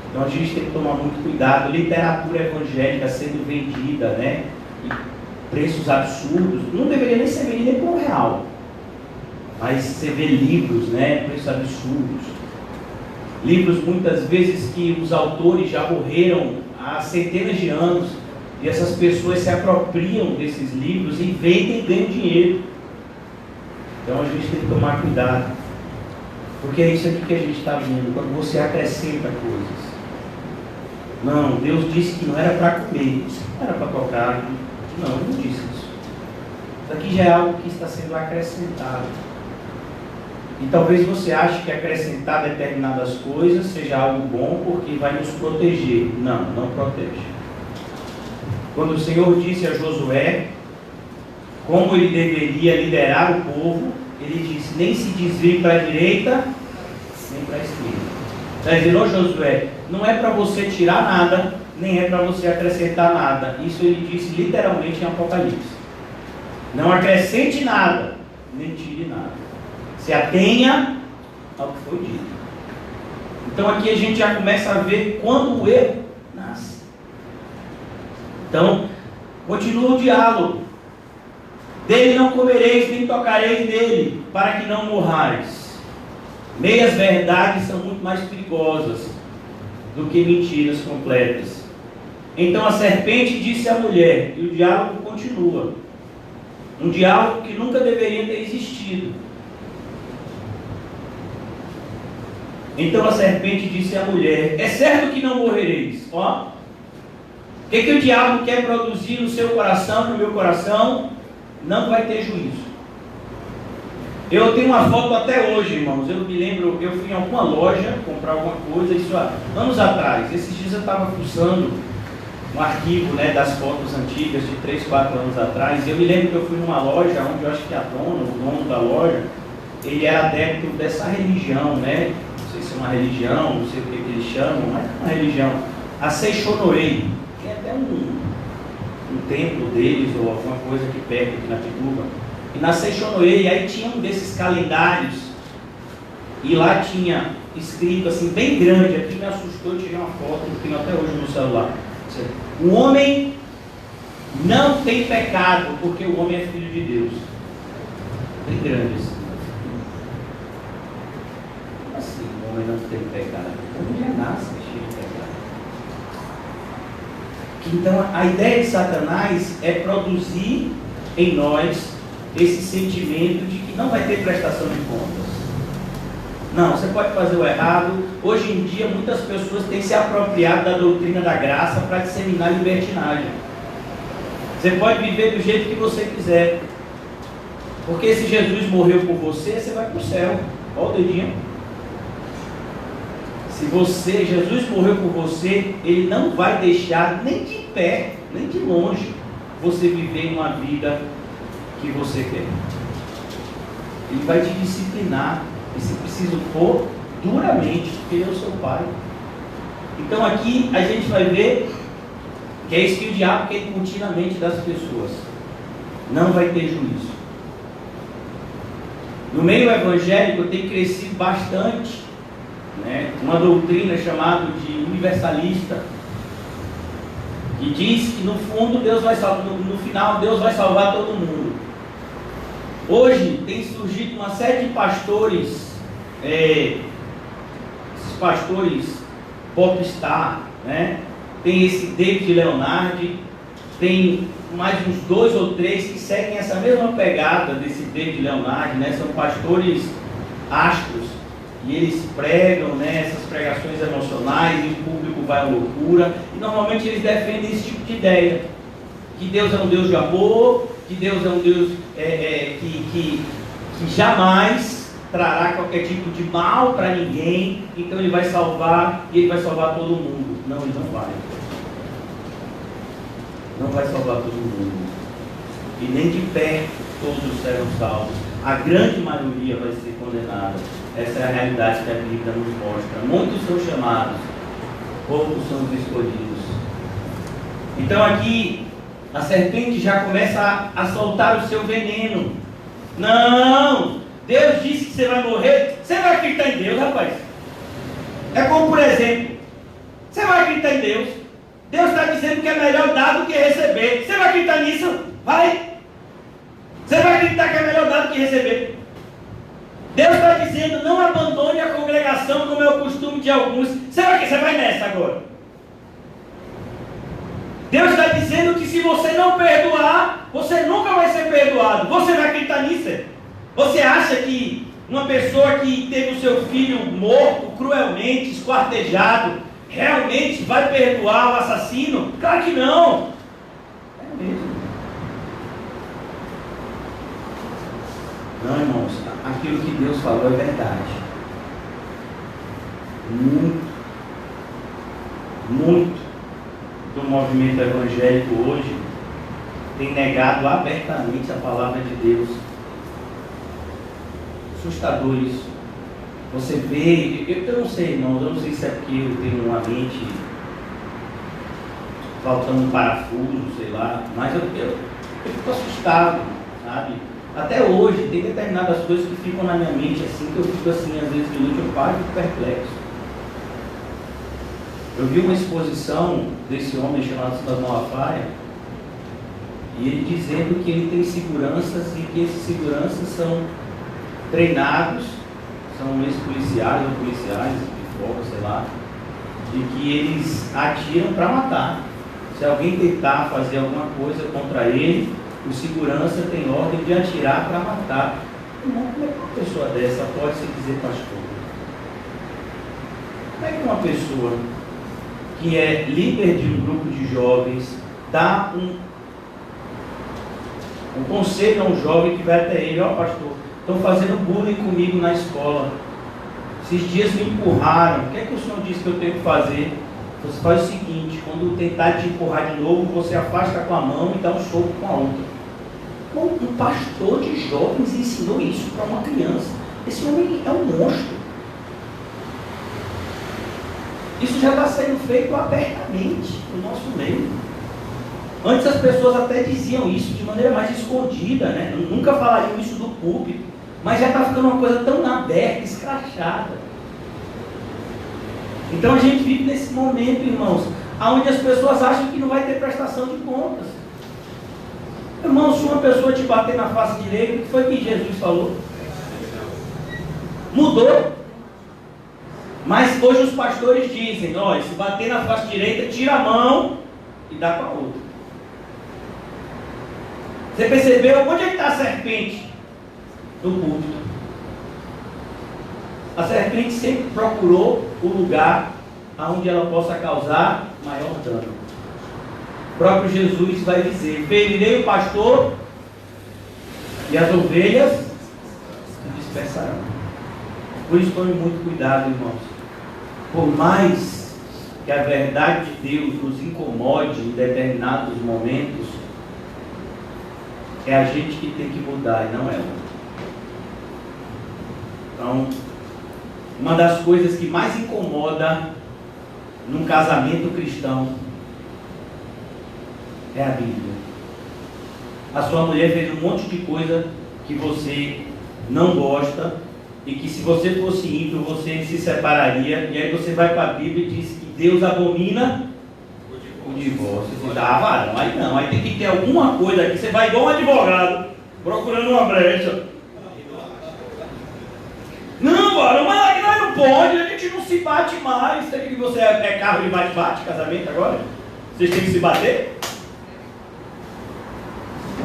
Então a gente tem que tomar muito cuidado. Literatura evangélica sendo vendida, né? E preços absurdos. Não deveria nem ser vendida por R$1. Mas você vê livros, né? Preços absurdos. Livros muitas vezes que os autores já morreram há centenas de anos. E essas pessoas se apropriam desses livros e vendem e ganham dinheiro. Então a gente tem que tomar cuidado. Porque é isso aqui que a gente está vendo. Quando você acrescenta coisas. Não, Deus disse que não era para comer, isso não era para tocar. Não, Ele não disse isso. Isso aqui já é algo que está sendo acrescentado. E talvez você ache que acrescentar determinadas coisas seja algo bom porque vai nos proteger. Não, não protege. Quando o Senhor disse a Josué como ele deveria liderar o povo, ele disse, nem se desvie para a direita, nem para a esquerda. Está dizendo, ô Josué, não é para você tirar nada, nem é para você acrescentar nada. Isso ele disse literalmente em Apocalipse. Não acrescente nada, nem tire nada. Se atenha ao que foi dito. Então aqui a gente já começa a ver quando o erro nasce. Então, continua o diálogo. Dele não comereis, nem tocareis nele, para que não morrais. Meias verdades são muito mais perigosas do que mentiras completas. Então a serpente disse à mulher, e o diálogo continua. Um diálogo que nunca deveria ter existido. Então a serpente disse à mulher, é certo que não morrereis. Ó, o que o diabo quer produzir no seu coração, no meu coração? Não vai ter juízo. Eu tenho uma foto até hoje, irmãos. Eu me lembro, eu fui em alguma loja comprar alguma coisa, isso há anos atrás. Esses dias eu estava fuçando um arquivo, né, das fotos antigas de 3, 4 anos atrás. E eu me lembro que eu fui numa loja onde eu acho que a dona, o dono da loja, ele era adepto dessa religião, né? Não sei se é uma religião, não sei o que eles chamam, mas é uma religião. A Seishonorei. Tem até um templo deles ou alguma coisa aqui perto, aqui na Pituba. E na Seishonorei, aí tinha um desses calendários. E lá tinha escrito assim, bem grande, aqui me assustou, eu tirei uma foto, eu tenho até hoje no celular. O homem não tem pecado, porque o homem é filho de Deus. Bem grande assim. Como assim, o homem não tem pecado? O homem já nasce cheio de pecado. Então a ideia de Satanás é produzir em nós esse sentimento de que não vai ter prestação de contas. Não, você pode fazer o errado. Hoje em dia muitas pessoas têm se apropriado da doutrina da graça para disseminar libertinagem. Você pode viver do jeito que você quiser, porque se Jesus morreu por você, você vai para o céu. Olha o dedinho. Se Jesus morreu por você, Ele não vai deixar nem de perto, nem de longe, você viver uma vida que você quer. Ele vai te disciplinar, e se preciso for, duramente, porque Ele é o seu Pai. Então aqui a gente vai ver que é isso que o diabo quer incutir na mente das pessoas. Não vai ter juízo. No meio evangélico tem crescido bastante, né, uma doutrina chamada de universalista, que diz que no fundo Deus vai salvar, no final Deus vai salvar todo mundo. Hoje tem surgido uma série de pastores, esses pastores popstar, né? Tem esse David Leonardi, tem mais uns 2 ou 3 que seguem essa mesma pegada desse David Leonardi, né? São pastores astros, e eles pregam, né, essas pregações emocionais, e o público vai à loucura, e normalmente eles defendem esse tipo de ideia, que Deus é um Deus de amor, que Deus é um Deus que jamais trará qualquer tipo de mal para ninguém, então Ele vai salvar, e Ele vai salvar todo mundo. Não, Ele não vai. Não vai salvar todo mundo. E nem de perto todos serão salvos. A grande maioria vai ser condenada. Essa é a realidade que a Bíblia nos mostra. Muitos são chamados, poucos são os escolhidos. Então aqui a serpente já começa a soltar o seu veneno. Não! Deus disse que você vai morrer. Você vai acreditar em Deus, rapaz? É como, por exemplo, você vai acreditar em Deus. Deus está dizendo que é melhor dar do que receber. Você vai acreditar nisso? Vai! Você vai acreditar que é melhor dar do que receber? Deus está dizendo, não abandone a congregação como é o costume de alguns. Você vai nessa agora. Deus está dizendo que se você não perdoar, você nunca vai ser perdoado. Você vai acreditar nisso? Você acha que uma pessoa que teve o seu filho morto, cruelmente, esquartejado, realmente vai perdoar o assassino? Claro que não. É mesmo. Não, irmãos, aquilo que Deus falou é verdade. Muito do movimento evangélico hoje tem negado abertamente a palavra de Deus. Assustador isso. Você vê, eu não sei, irmãos, eu não sei se é porque eu tenho uma mente faltando um parafuso, sei lá, mas eu fico assustado, sabe? Até hoje, tem determinadas coisas que ficam na minha mente assim, que eu fico assim, às vezes de noite eu paro e fico perplexo. Eu vi uma exposição desse homem chamado Silas Malafaia, e ele dizendo que ele tem seguranças e que esses seguranças são treinados, são ex-policiais ou policiais de fora, sei lá, e que eles atiram para matar. Se alguém tentar fazer alguma coisa contra ele, o segurança tem ordem de atirar para matar. Irmão, como é que uma pessoa dessa pode se dizer pastor? Como é que uma pessoa que é líder de um grupo de jovens dá um conselho a um jovem que vai até ele: ó, pastor, estão fazendo bullying comigo na escola, esses dias me empurraram, o que é que o senhor disse que eu tenho que fazer? Você faz o seguinte: quando tentar te empurrar de novo, você afasta com a mão e dá um soco com a outra. Um pastor de jovens ensinou isso para uma criança. Esse homem é um monstro. Isso já está sendo feito abertamente no nosso meio. Antes as pessoas até diziam isso de maneira mais escondida, né? Nunca falariam isso do púlpito, mas já está ficando uma coisa tão aberta, escrachada. Então a gente vive nesse momento, irmãos, onde as pessoas acham que não vai ter prestação de contas. Irmãos, se uma pessoa te bater na face direita, o que foi que Jesus falou? Mudou. Mas hoje os pastores dizem: olha, se bater na face direita, tira a mão e dá para a outra. Você percebeu? Onde é que está a serpente? No púlpito. A serpente sempre procurou o lugar onde ela possa causar maior dano. O próprio Jesus vai dizer: ferirei o pastor e as ovelhas se dispersarão. Por isso tome muito cuidado, irmãos. Por mais que a verdade de Deus nos incomode em determinados momentos, é a gente que tem que mudar e não ela. Então, uma das coisas que mais incomoda num casamento cristão é a Bíblia. A sua mulher fez um monte de coisa que você não gosta e que, se você fosse ímpio, você se separaria, e aí você vai para a Bíblia e diz que Deus abomina o divórcio. Você diz: ah, varão, aí não, aí tem que ter alguma coisa aqui. Você vai igual um advogado procurando uma brecha. Não, varão, mas aqui nós não pode, a gente não se bate mais. Sabe que você é carro de bate-bate, casamento agora? Vocês têm que se bater?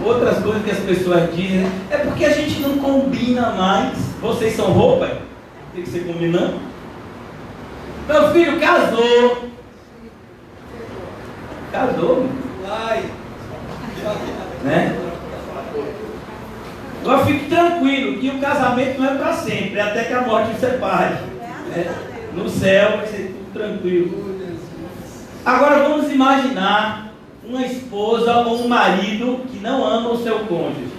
Outras coisas que as pessoas dizem, né? É porque a gente não combina mais. Vocês são roupa? Tem que ser combinando. Meu filho casou. Casou, né? Agora fique tranquilo que o casamento não é para sempre, é até que a morte os separe, né? No céu vai ser tudo tranquilo. Agora vamos imaginar uma esposa ou um marido que não ama o seu cônjuge.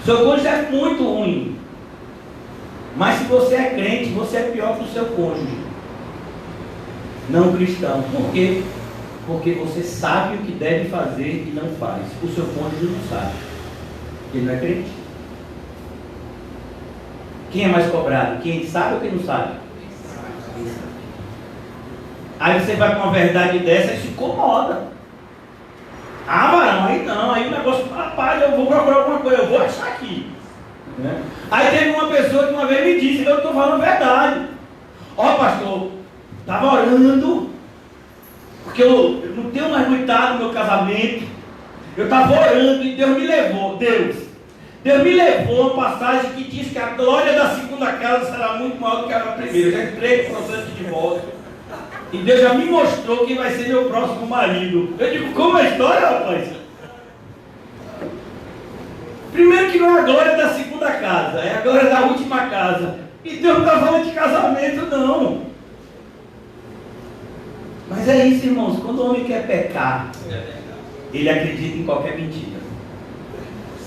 O seu cônjuge é muito ruim, mas se você é crente, você é pior que o seu cônjuge não cristão. Por quê? Porque você sabe o que deve fazer e não faz. O seu cônjuge não sabe. Ele não é crente. Quem é mais cobrado? Quem sabe ou quem não sabe? Quem sabe. Aí você vai com uma verdade dessa e se incomoda. Ah, varão, aí não, aí o negócio, rapaz, eu vou procurar alguma coisa, eu vou achar aqui, né? Aí teve uma pessoa que uma vez me disse: eu estou falando verdade. Ó, pastor, estava orando, porque eu não tenho mais cuidado no meu casamento. Eu estava orando e Deus me levou. Deus me levou a uma passagem que diz que a glória da segunda casa será muito maior do que a da primeira. Eu já entrei no processo de divórcio. E Deus já me mostrou quem vai ser meu próximo marido. Eu digo: como é a história, rapaz? Primeiro que não é a glória da segunda casa, é a glória da última casa. E Deus não está falando de casamento, não. Mas é isso, irmãos. Quando o homem quer pecar, ele acredita em qualquer mentira.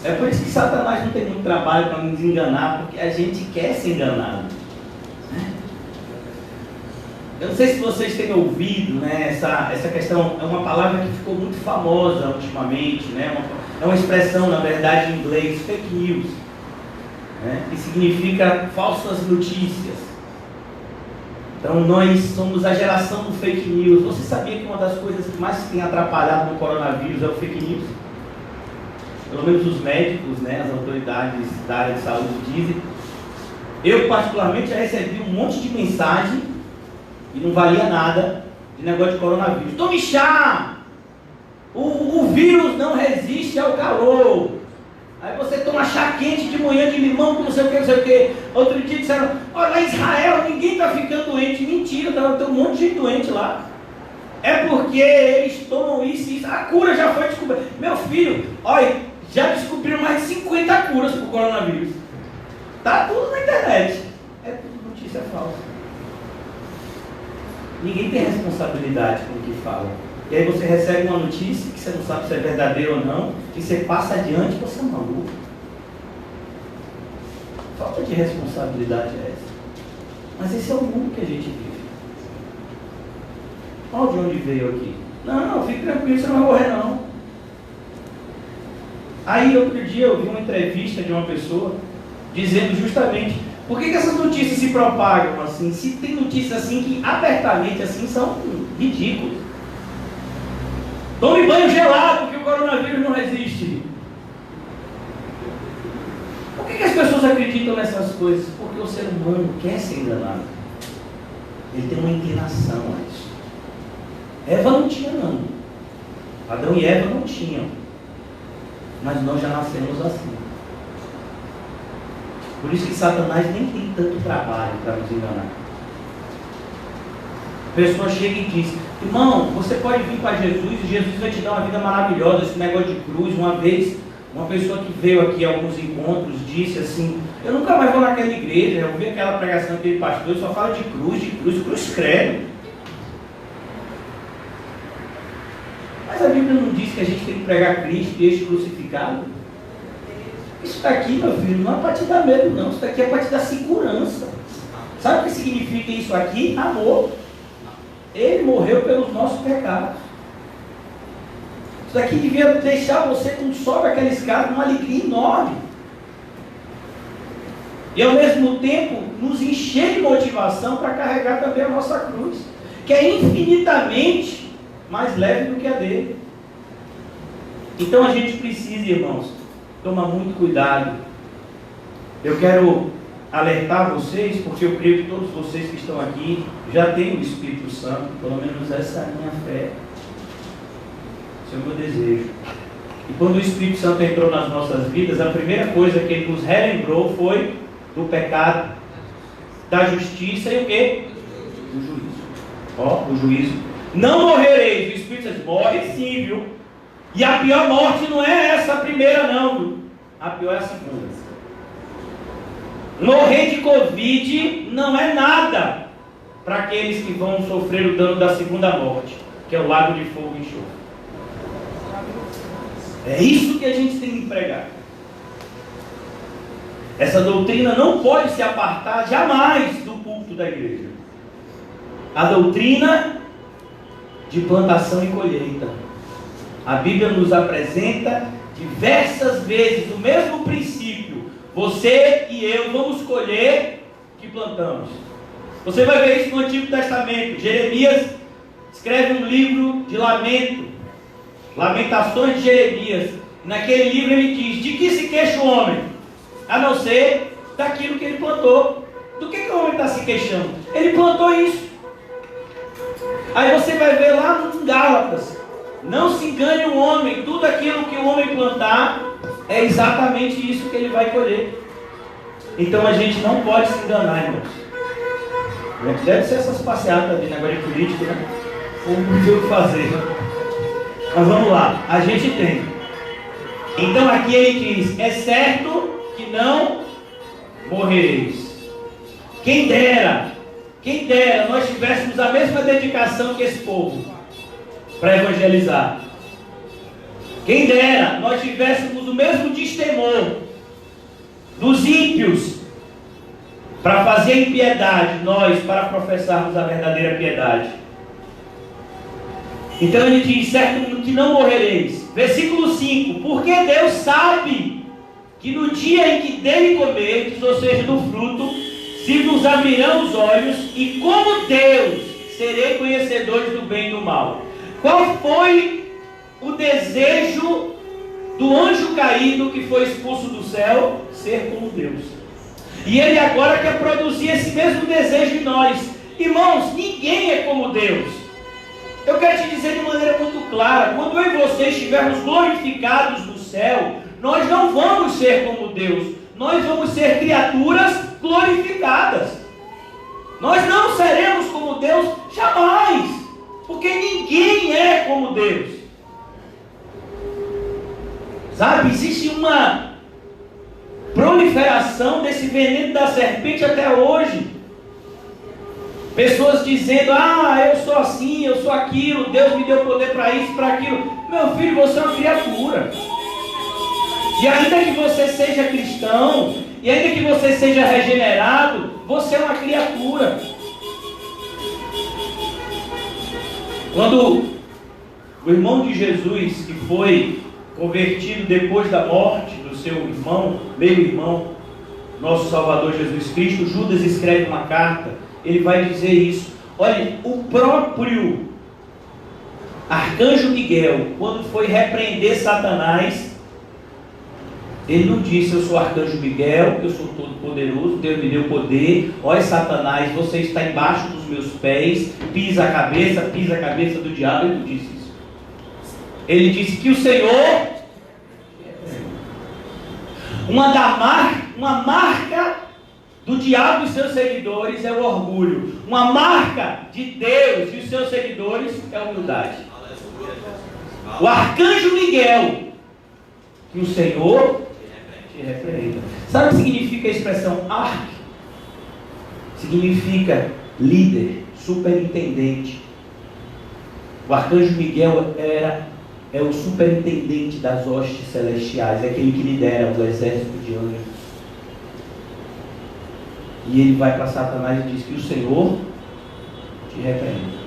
É por isso que Satanás não tem muito trabalho para nos enganar, porque a gente quer ser enganado. Eu não sei se vocês têm ouvido, né, essa questão, é uma palavra que ficou muito famosa ultimamente, né, é uma expressão, na verdade, em inglês, fake news, né, que significa falsas notícias. Então nós somos a geração do fake news. Você sabia que uma das coisas que mais tem atrapalhado no coronavírus é o fake news? Pelo menos os médicos, né, as autoridades da área de saúde dizem. Eu particularmente já recebi um monte de mensagem e não valia nada de negócio de coronavírus. Tome chá! O vírus não resiste ao calor. Aí você toma chá quente de manhã de limão, não sei o que, não sei o que. Outro dia disseram, olha, lá em Israel ninguém está ficando doente. Mentira, tem um monte de gente doente lá. É porque eles tomam isso e isso. A cura já foi descoberta. Meu filho, olha, já descobriram mais de 50 curas para o coronavírus. Está tudo na internet. É tudo notícia falsa. Ninguém tem responsabilidade com o que fala. E aí você recebe uma notícia que você não sabe se é verdadeira ou não, e você passa adiante e você é maluco. Falta de responsabilidade é essa. Mas esse é o mundo que a gente vive. Olha de onde veio aqui. Não, fique tranquilo, você não vai morrer não. Aí outro dia eu vi uma entrevista de uma pessoa dizendo justamente por que essas notícias se propagam assim, se tem notícias assim que abertamente assim são ridículas. Tome banho gelado que o coronavírus não resiste. Por que as pessoas acreditam nessas coisas? Porque o ser humano quer ser enganado. Ele tem uma inclinação a isso. Eva não tinha não. Adão e Eva não tinham. Mas nós já nascemos assim. Por isso que Satanás nem tem tanto trabalho para nos enganar. A pessoa chega e diz, irmão, você pode vir para Jesus e Jesus vai te dar uma vida maravilhosa, esse negócio de cruz. Uma vez, uma pessoa que veio aqui a alguns encontros disse assim, eu nunca mais vou naquela igreja, eu vi aquela pregação daquele pastor, ele só fala de cruz credo. Mas a Bíblia não diz que a gente tem que pregar Cristo e este crucificado? Isso daqui, meu filho, não é para te dar medo não, isso daqui é para te dar segurança. Sabe o que significa isso aqui? Amor. Ele morreu pelos nossos pecados. Isso daqui devia deixar você, quando sobe aquela escada, uma alegria enorme. E ao mesmo tempo, nos encher de motivação para carregar também a nossa cruz, que é infinitamente mais leve do que a dele. Então a gente precisa, irmãos, tomar muito cuidado. Eu quero alertar vocês, porque eu creio que todos vocês que estão aqui já têm o Espírito Santo, pelo menos essa é a minha fé, esse é o meu desejo. E quando o Espírito Santo entrou nas nossas vidas, a primeira coisa que ele nos relembrou foi do pecado, da justiça e o quê? Do juízo. O juízo. Não morrereis. O Espírito diz, morre sim, viu? E a pior morte não é essa a primeira não, viu? A pior é a segunda. Morrer de Covid não é nada para aqueles que vão sofrer o dano da segunda morte, que é o lago de fogo e enxofre. É isso que a gente tem que pregar. Essa doutrina não pode se apartar jamais do púlpito da igreja. A doutrina de plantação e colheita. A Bíblia nos apresenta diversas vezes o mesmo princípio. Você e eu vamos colher o que plantamos. Você vai ver isso no Antigo Testamento. Jeremias escreve um livro de lamento, Lamentações de Jeremias. Naquele livro ele diz, de que se queixa o homem? A não ser daquilo que ele plantou. Do que o homem está se queixando? Ele plantou isso. Aí você vai ver lá em Gálatas, não se engane o homem, tudo aquilo que o homem plantar, é exatamente isso que ele vai colher. Então a gente não pode se enganar, irmãos. Deve ser essas passeadas de negócio de político, né? Ou não tem o que fazer. Mas vamos lá, a gente tem. Então aqui ele diz, é certo que não morrereis. Quem dera nós tivéssemos a mesma dedicação que esse povo para evangelizar. Quem dera nós tivéssemos o mesmo destemor dos ímpios para fazer impiedade, nós para professarmos a verdadeira piedade. Então ele diz, certo que não morrereis. Versículo 5, porque Deus sabe que no dia em que dele comerdes, ou seja, do fruto, se vos abrirão os olhos, e como Deus serei conhecedores do bem e do mal. Qual foi o desejo do anjo caído que foi expulso do céu? Ser como Deus. E ele agora quer produzir esse mesmo desejo em nós. Irmãos, ninguém é como Deus. Eu quero te dizer de maneira muito clara, quando eu e você estivermos glorificados no céu, nós não vamos ser como Deus, nós vamos ser criaturas glorificadas. Nós não seremos como Deus jamais, porque ninguém é como Deus. Sabe, existe uma proliferação desse veneno da serpente até hoje. Pessoas dizendo, eu sou assim, eu sou aquilo, Deus me deu poder para isso, para aquilo. Meu filho, você é uma criatura. E ainda que você seja cristão, e ainda que você seja regenerado, você é uma criatura. Quando o irmão de Jesus, que foi convertido depois da morte do seu irmão, meio-irmão, nosso Salvador Jesus Cristo, Judas escreve uma carta, ele vai dizer isso. Olha, o próprio arcanjo Miguel, quando foi repreender Satanás, ele não disse, eu sou arcanjo Miguel, eu sou todo poderoso, Deus me deu poder, olha Satanás, você está embaixo dos meus pés, pisa a cabeça do diabo. Ele não disse isso. Ele disse que o Senhor, uma marca do diabo e seus seguidores é o orgulho. Uma marca de Deus e os seus seguidores é a humildade. O arcanjo Miguel, que o Senhor te repreenda. Sabe o que significa a expressão arque? Significa líder, superintendente. O arcanjo Miguel é o superintendente das hostes celestiais, é aquele que lidera o exército de anjos. E ele vai para Satanás e diz que o Senhor te repreenda.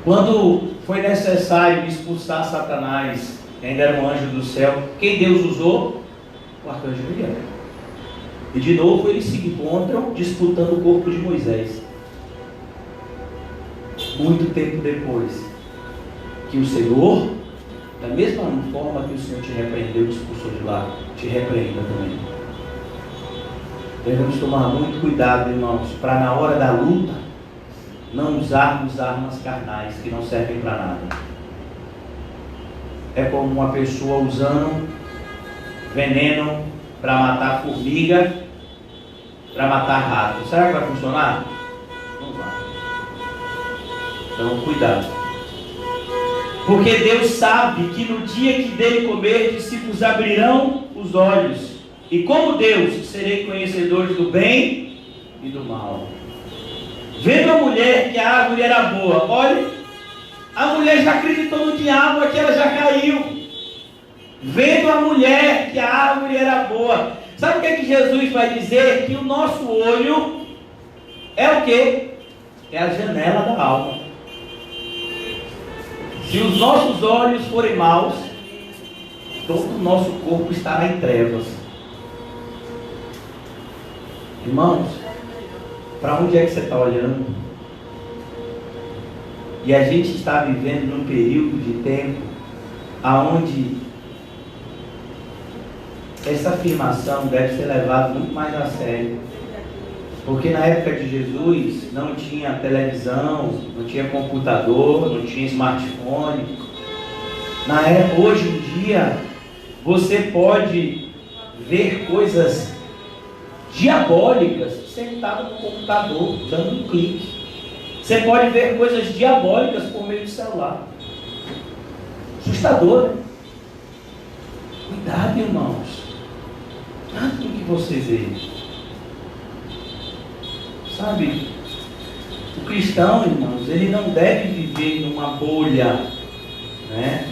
Quando foi necessário expulsar Satanás, que ainda era um anjo do céu, quem Deus usou? O arcanjo Miguel. E de novo eles se encontram disputando o corpo de Moisés. Muito tempo depois, que o Senhor, da mesma forma que o Senhor te repreendeu, te expulsou de lá, te repreenda também. Devemos tomar muito cuidado, irmãos, para na hora da luta não usarmos armas carnais que não servem para nada. É como uma pessoa usando veneno para matar formiga, para matar rato. Será que vai funcionar? Não vai. Então, cuidado. Porque Deus sabe que no dia que dele comerdes, se vos abrirão os olhos. E como Deus, serei conhecedores do bem e do mal. Vendo a mulher que a árvore era boa, olha, a mulher já acreditou no diabo, aqui ela já caiu. Vendo a mulher que a árvore era boa. Sabe o que é que Jesus vai dizer? Que o nosso olho é o quê? É a janela da alma. Se os nossos olhos forem maus, todo o nosso corpo estará em trevas. Irmãos, para onde é que você está olhando? E a gente está vivendo num período de tempo aonde essa afirmação deve ser levada muito mais a sério. Porque na época de Jesus não tinha televisão, não tinha computador, não tinha smartphone. Hoje em dia, você pode ver coisas diabólicas sentado no computador, dando um clique. Você pode ver coisas diabólicas por meio do celular. Assustador, né? Cuidado, irmãos. Cuidado com o que você vê. Sabe, o cristão, irmãos, ele não deve viver numa bolha, né?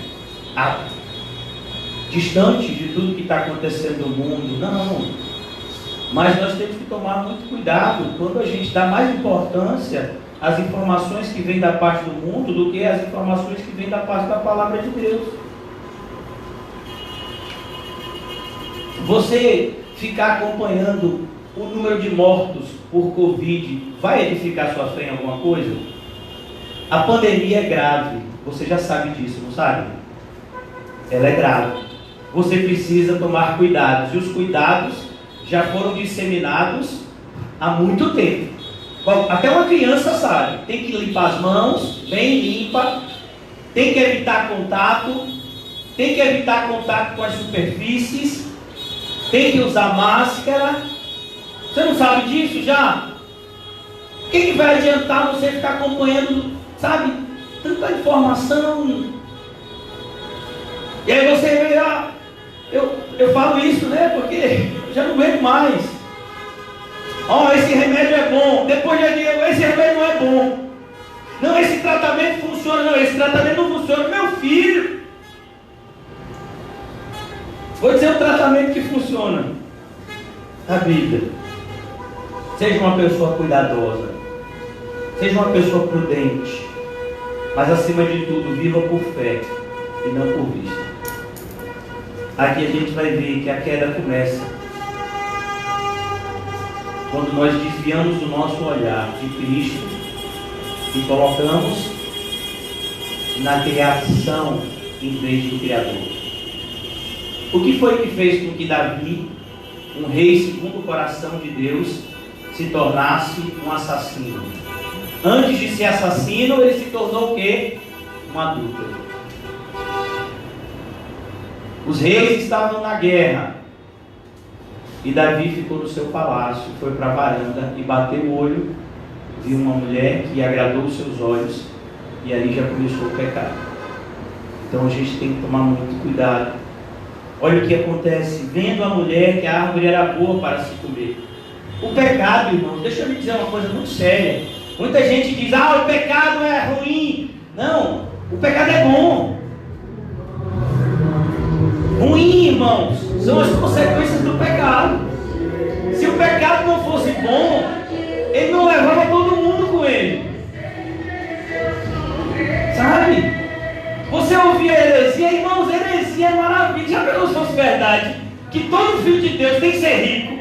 distante de tudo que está acontecendo no mundo. Não. Mas nós temos que tomar muito cuidado quando a gente dá mais importância às informações que vêm da parte do mundo do que às informações que vêm da parte da palavra de Deus. Você ficar acompanhando o número de mortos por Covid vai edificar sua fé em alguma coisa? A pandemia é grave, você já sabe disso, não sabe? Ela é grave. Você precisa tomar cuidados, e os cuidados já foram disseminados há muito tempo. Até uma criança sabe, tem que limpar as mãos, bem limpa, tem que evitar contato com as superfícies, tem que usar máscara. Você não sabe disso já? O que vai adiantar você ficar acompanhando, sabe, tanta informação? E aí você vê, eu falo isso, né, porque eu já não aguento mais. Esse remédio é bom, depois já digo, esse remédio não é bom. Não, esse tratamento funciona, não, esse tratamento não funciona. Meu filho, vou dizer um tratamento que funciona. A Bíblia. Seja uma pessoa cuidadosa, seja uma pessoa prudente, mas acima de tudo, viva por fé e não por vista. Aqui a gente vai ver que a queda começa quando nós desviamos o nosso olhar de Cristo e colocamos na criação em vez do Criador. O que foi que fez com que Davi, um rei segundo o coração de Deus, se tornasse um assassino? Antes de ser assassino, ele se tornou o quê? Um adúltero. Os reis estavam na guerra e Davi ficou no seu palácio, foi para a varanda e bateu o olho, viu uma mulher que agradou os seus olhos, e ali já começou o pecado. Então a gente tem que tomar muito cuidado. Olha o que acontece, vendo a mulher que a árvore era boa para se comer. O pecado, irmãos, deixa eu me dizer uma coisa muito séria. Muita gente diz, o pecado é ruim. Não, o pecado é bom. Ruim, irmãos, são as consequências do pecado. Se o pecado não fosse bom, ele não levava todo mundo com ele. Sabe? Você ouvia heresia, irmãos, heresia é maravilha. Já pensou se fosse verdade que todo filho de Deus tem que ser rico?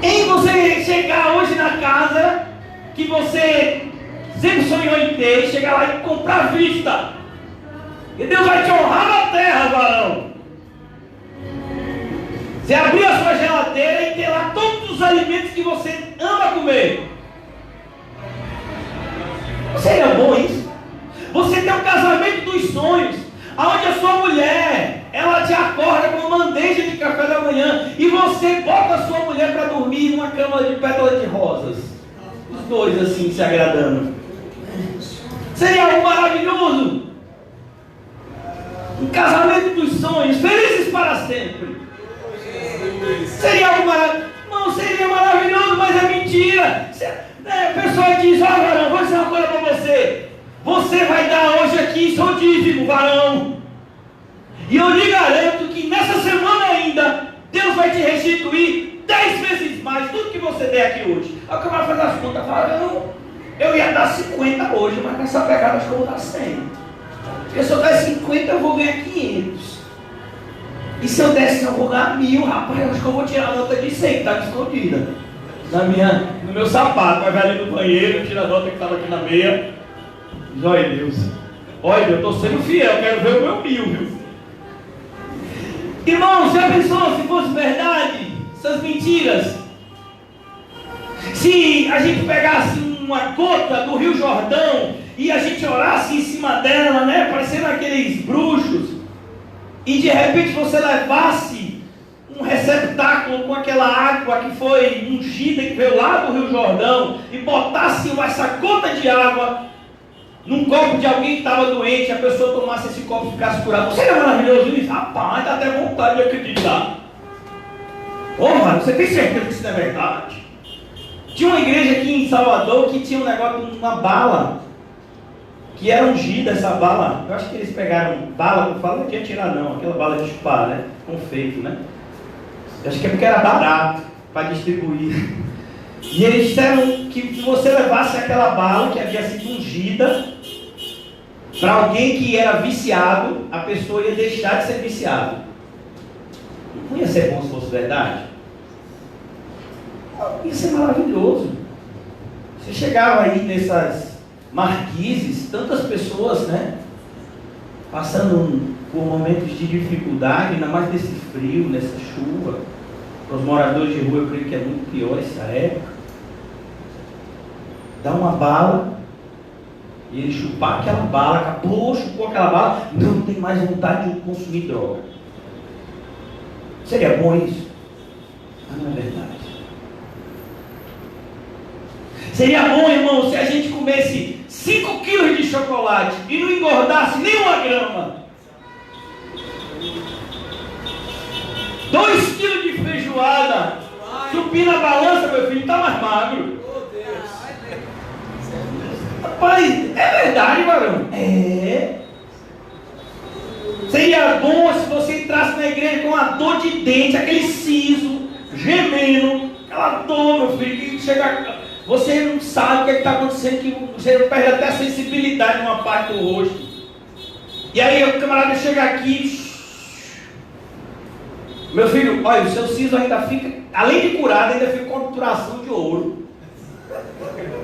Em você chegar hoje na casa que você sempre sonhou em ter, chegar lá e comprar à vista, e Deus vai te honrar na terra, varão. Você abrir a sua geladeira e ter lá todos os alimentos que você ama comer. Não seria bom isso? Você tem um casamento dos sonhos, onde a sua mulher, ela te acorda com uma bandeja de café da manhã, e você bota a sua mulher para dormir numa cama de pétalas de rosas, os dois assim se agradando. Seria algo maravilhoso. Um casamento dos sonhos, felizes para sempre. Seria algo maravilhoso. Não, seria maravilhoso, mas é mentira. A pessoa diz, varão, vou dizer uma coisa para você. Você vai dar hoje aqui seu dízimo, varão. E eu lhe garanto que nessa semana ainda, Deus vai te restituir 10 vezes mais tudo que você der aqui hoje. Aí o camarada faz as contas, varão, eu ia dar 50 hoje, mas nessa pegada acho que eu vou dar 100. Porque se eu der 50, eu vou ganhar 500. E se eu der 100, eu vou ganhar 1000, rapaz. Eu acho que eu vou tirar a nota de 100, que está escondida no meu sapato. Vai ali no banheiro, tira a nota que estava aqui na meia. Diz, olha Deus, eu estou sendo fiel, quero ver o meu 1000, viu? Irmãos, já pensou se fosse verdade essas mentiras? Se a gente pegasse uma gota do Rio Jordão e a gente orasse em cima dela, né, parecendo aqueles bruxos, e de repente você levasse um receptáculo com aquela água que foi ungida, que veio lá do Rio Jordão, e botasse essa gota de água num copo de alguém que estava doente, a pessoa tomasse esse copo e ficasse curado. Não seria maravilhoso isso? Rapaz, dá até vontade de acreditar. Mano, você tem certeza que isso não é verdade? Tinha uma igreja aqui em Salvador que tinha um negócio, uma bala, que era ungida essa bala. Eu acho que eles pegaram bala, não fala de atirar não, aquela bala de chupar, né? Confeito, né? Eu acho que é porque era barato para distribuir. E eles disseram que se você levasse aquela bala que havia sido ungida para alguém que era viciado, a pessoa ia deixar de ser viciado. Não ia ser bom se fosse verdade? Ia ser maravilhoso. Você chegava aí nessas marquises, tantas pessoas, né? Passando por momentos de dificuldade, ainda mais nesse frio, nessa chuva. Para os moradores de rua, eu creio que é muito pior essa época. Dá uma bala e ele chupar aquela bala, acabou, chupou aquela bala, não tem mais vontade de consumir droga. Seria bom isso? Mas não é verdade. Seria bom, irmão, se a gente comesse 5 quilos de chocolate e não engordasse nem 1 grama. 2 quilos de feijoada, subir na balança, meu filho, está mais magro. Rapaz, é verdade, varão? É. Seria bom se você entrasse na igreja com uma dor de dente, aquele siso, gemendo, aquela dor, meu filho, que chega, você não sabe o que está acontecendo, que você perde até a sensibilidade numa parte do rosto. E aí o camarada chega aqui, meu filho, olha, o seu siso ainda fica, além de curado, ainda fica com uma obturação de ouro.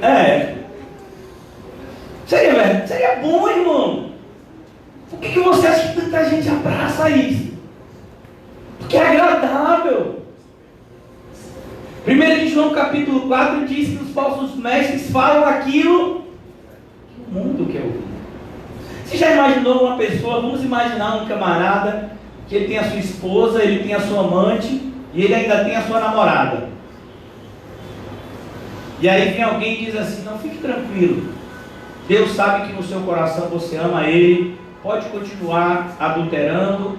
É. Seria bom, irmão. Por que você acha que tanta gente abraça isso? Porque é agradável. 1 João capítulo 4 diz que os falsos mestres falam aquilo que o mundo quer ouvir. Você já imaginou uma pessoa, vamos imaginar um camarada, que ele tem a sua esposa, ele tem a sua amante, e ele ainda tem a sua namorada. E aí vem alguém e diz assim, não, fique tranquilo. Deus sabe que no seu coração você ama Ele, pode continuar adulterando.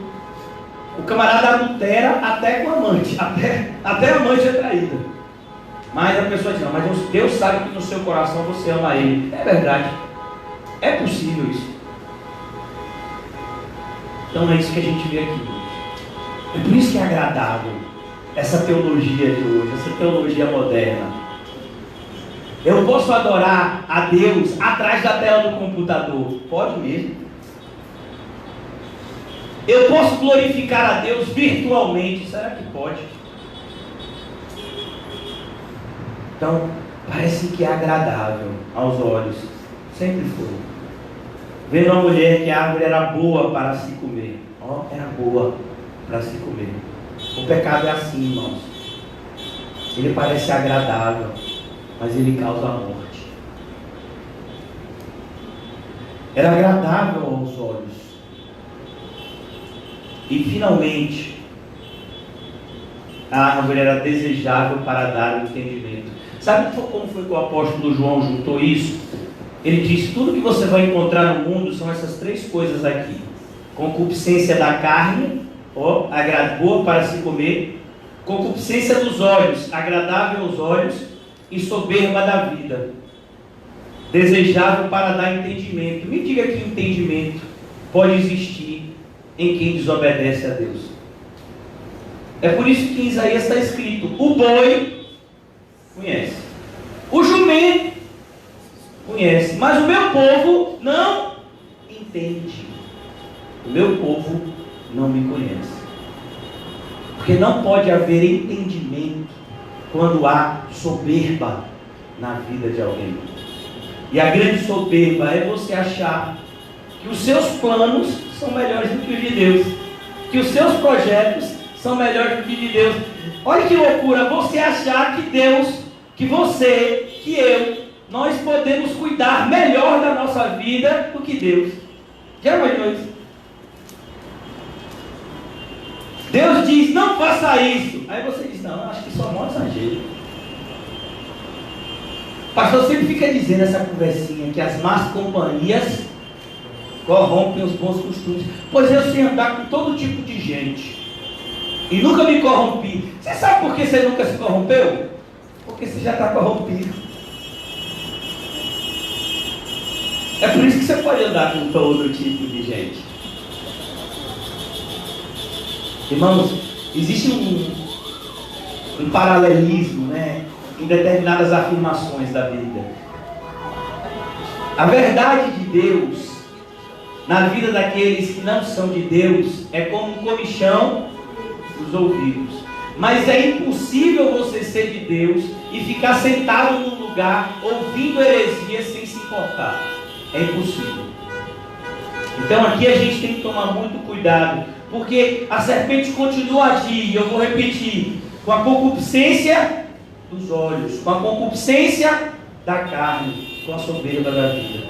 O camarada adultera até com a amante, até a amante é traída. Mas a pessoa diz, não, mas Deus sabe que no seu coração você ama Ele. É verdade, é possível isso. Então é isso que a gente vê aqui. É por isso que é agradável essa teologia de hoje, essa teologia moderna. Eu posso adorar a Deus atrás da tela do computador? Pode mesmo. Eu posso glorificar a Deus virtualmente? Será que pode? Então, parece que é agradável aos olhos. Sempre foi. Vendo uma mulher que a árvore era boa para se comer. Ó, era boa para se comer. O pecado é assim, irmãos. Ele parece agradável, mas ele causa a morte. Era agradável aos olhos. E finalmente, a árvore era desejável para dar o entendimento. Sabe como foi que o apóstolo João juntou isso? Ele disse, tudo que você vai encontrar no mundo são essas 3 coisas aqui. Concupiscência da carne, ó, boa para se comer. Concupiscência dos olhos, agradável aos olhos. E soberba da vida, desejável para dar entendimento. Me diga que entendimento pode existir em quem desobedece a Deus. É por isso que em Isaías está escrito, o boi conhece, o jumento conhece, mas o meu povo não entende. O meu povo não me conhece. Porque não pode haver entendimento quando há soberba na vida de alguém. E a grande soberba é você achar que os seus planos são melhores do que os de Deus, que os seus projetos são melhores do que de Deus. Olha que loucura, você achar que Deus, que você, que eu, nós podemos cuidar melhor da nossa vida do que Deus. Já imaginou isso? Deus diz, não faça isso. Aí você diz, não, acho que só é um exagero. O pastor sempre fica dizendo essa conversinha, que as más companhias corrompem os bons costumes. Pois eu sei andar com todo tipo de gente. E nunca me corrompi. Você sabe por que você nunca se corrompeu? Porque você já está corrompido. É por isso que você pode andar com todo tipo de gente. Irmãos, existe um paralelismo, né, em determinadas afirmações da Bíblia. A verdade de Deus na vida daqueles que não são de Deus é como um comichão dos ouvidos. Mas é impossível você ser de Deus e ficar sentado num lugar ouvindo heresias sem se importar. É impossível. Então aqui a gente tem que tomar muito cuidado, porque a serpente continua a agir, e eu vou repetir, com a concupiscência dos olhos, com a concupiscência da carne, com a soberba da vida.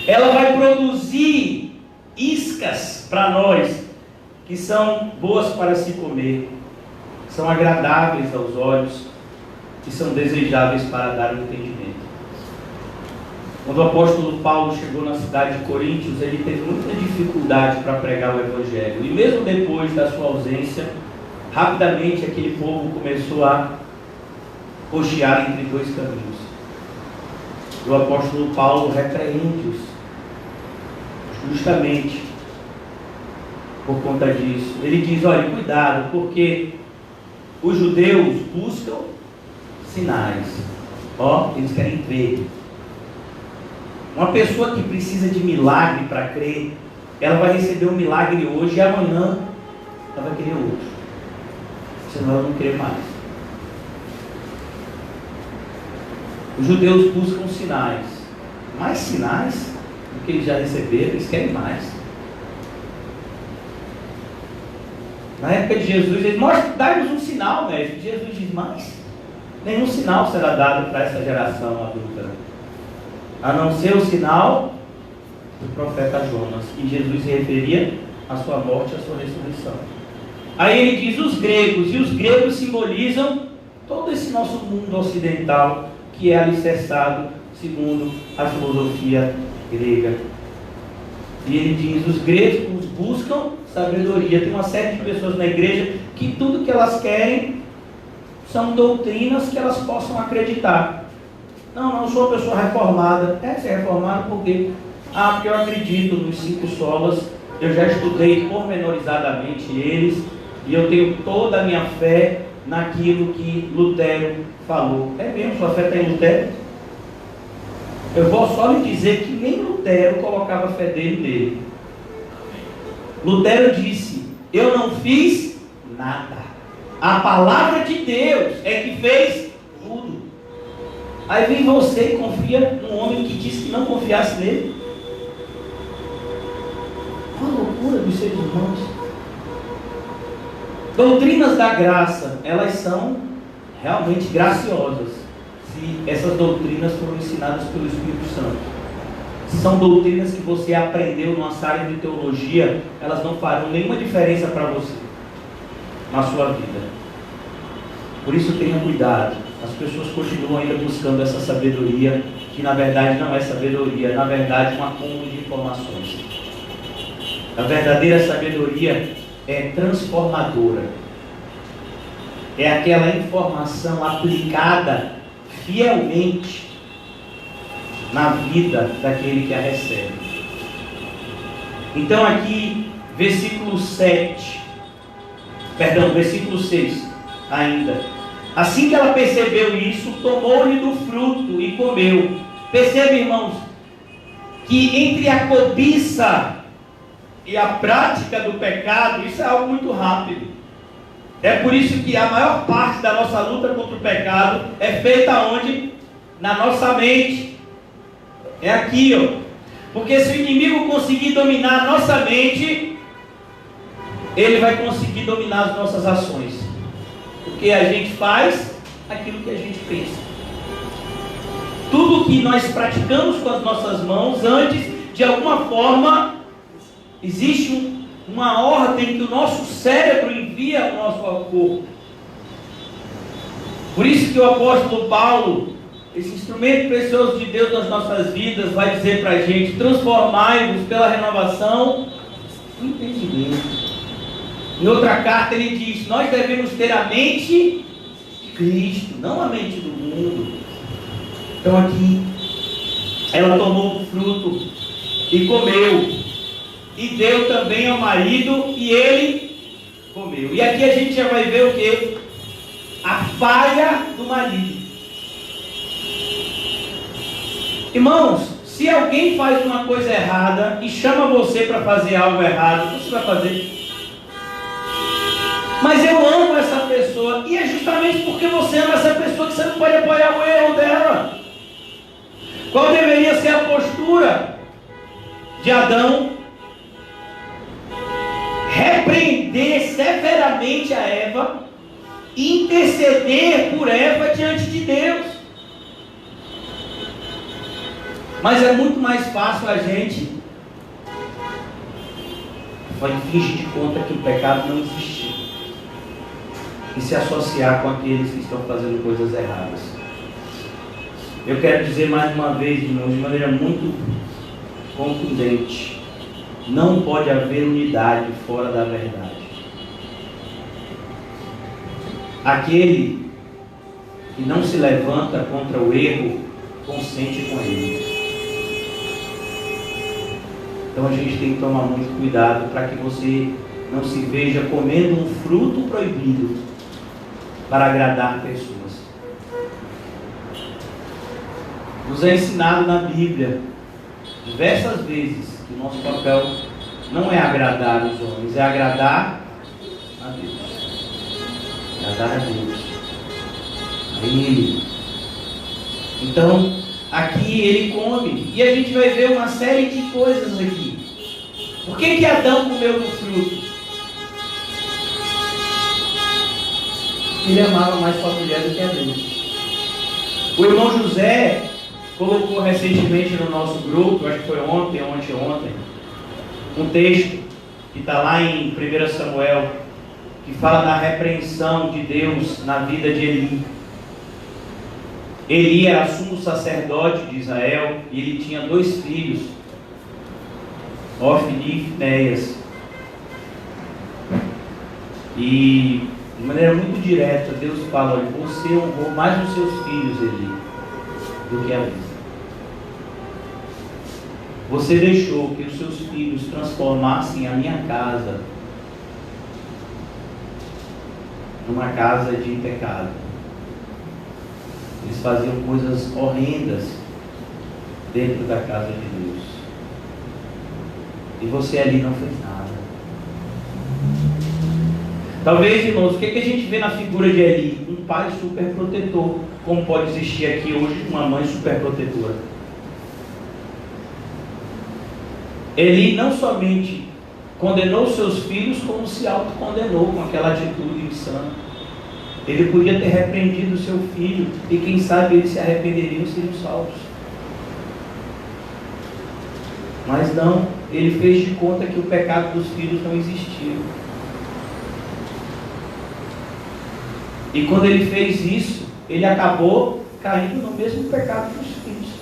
Ela vai produzir iscas para nós, que são boas para se comer, são agradáveis aos olhos, que são desejáveis para dar entendimento. Quando o apóstolo Paulo chegou na cidade de Coríntios, ele teve muita dificuldade para pregar o Evangelho. E mesmo depois da sua ausência, rapidamente aquele povo começou a cochear entre dois caminhos. E o apóstolo Paulo repreende-os, justamente por conta disso. Ele diz, olha, cuidado, porque os judeus buscam sinais. Eles querem ver. Uma pessoa que precisa de milagre para crer, ela vai receber um milagre hoje e amanhã ela vai querer outro. Senão ela não crê mais. Os judeus buscam sinais. Mais sinais do que eles já receberam, eles querem mais. Na época de Jesus, ele mostra, dá-nos um sinal, mestre. Jesus diz, mas nenhum sinal será dado para essa geração adulta, a não ser o sinal do profeta Jonas. E Jesus se referia à sua morte e à sua ressurreição. Aí ele diz os gregos, e os gregos simbolizam todo esse nosso mundo ocidental, que é alicerçado segundo a filosofia grega. E ele diz, os gregos buscam sabedoria. Tem uma série de pessoas na igreja que tudo que elas querem são doutrinas que elas possam acreditar. Não sou uma pessoa reformada. Você é reformado por quê? Porque eu acredito nos 5 solas, eu já estudei pormenorizadamente eles, e eu tenho toda a minha fé naquilo que Lutero falou. É mesmo, sua fé está em Lutero? Eu vou só lhe dizer que nem Lutero colocava a fé dele nele. Lutero disse, eu não fiz nada. A palavra de Deus é que fez tudo. Aí vem você e confia num homem que disse que não confiasse nele. Uma loucura dos seres humanos. Doutrinas da graça, elas são realmente graciosas, se essas doutrinas foram ensinadas pelo Espírito Santo. Se são doutrinas que você aprendeu numa área de teologia, elas não farão nenhuma diferença para você na sua vida. Por isso tenha cuidado. As pessoas continuam ainda buscando essa sabedoria, que na verdade não é sabedoria, na verdade é um acúmulo de informações. A verdadeira sabedoria é transformadora. É aquela informação aplicada fielmente na vida daquele que a recebe. Então aqui, versículo 6 ainda. Assim que ela percebeu isso, tomou-lhe do fruto e comeu. Percebe, irmãos, que entre a cobiça e a prática do pecado, isso é algo muito rápido. É por isso que a maior parte da nossa luta contra o pecado é feita onde? Na nossa mente. É aqui, Porque se o inimigo conseguir dominar a nossa mente, ele vai conseguir dominar as nossas ações. Porque a gente faz aquilo que a gente pensa. Tudo que nós praticamos com as nossas mãos, antes, de alguma forma, existe uma ordem que o nosso cérebro envia ao nosso corpo. Por isso que o apóstolo Paulo, esse instrumento precioso de Deus nas nossas vidas, vai dizer para a gente, transformai-vos pela renovação do entendimento. Em outra carta ele diz, nós devemos ter a mente de Cristo, não a mente do mundo. Então aqui, ela tomou do fruto e comeu, e deu também ao marido, e ele comeu. E aqui a gente já vai ver o que? A falha do marido. Irmãos, se alguém faz uma coisa errada e chama você para fazer algo errado, você vai fazer. Mas eu amo essa pessoa, e é justamente porque você ama essa pessoa que você não pode apoiar o erro dela. Qual deveria ser a postura de Adão? Repreender severamente a Eva e interceder por Eva diante de Deus. Mas é muito mais fácil a gente fingir de conta que o pecado não existiu e se associar com aqueles que estão fazendo coisas erradas. Eu quero dizer mais uma vez, irmãos, de maneira muito contundente: não pode haver unidade fora da verdade. Aquele que não se levanta contra o erro, consente com ele. Então a gente tem que tomar muito cuidado para que você não se veja comendo um fruto proibido para agradar pessoas. Nos é ensinado na Bíblia diversas vezes que o nosso papel não é agradar os homens, é agradar a Deus. Agradar a Deus. A Ele. Então, aqui ele come. E a gente vai ver uma série de coisas aqui. Por que Adão comeu do fruto? Ele amava mais sua mulher do que a Deus. O irmão José colocou recentemente no nosso grupo, acho que foi ontem, um texto que está lá em 1 Samuel, que fala da repreensão de Deus na vida de Eli. Eli era sumo sacerdote de Israel e ele tinha 2 filhos, Ofni e Finéias. E de maneira muito direta, Deus fala: olha, você honrou mais os seus filhos, Eli, do que a mim. Você deixou que os seus filhos transformassem a minha casa numa casa de pecado. Eles faziam coisas horrendas dentro da casa de Deus. E você ali não fez nada. Talvez, irmãos, o que a gente vê na figura de Eli? Um pai super protetor. Como pode existir aqui hoje uma mãe super protetora? Eli não somente condenou seus filhos, como se autocondenou com aquela atitude insana. Ele podia ter repreendido seu filho e quem sabe eles se arrependeriam e seriam salvos. Mas não, ele fez de conta que o pecado dos filhos não existia. E quando ele fez isso, ele acabou caindo no mesmo pecado dos filhos.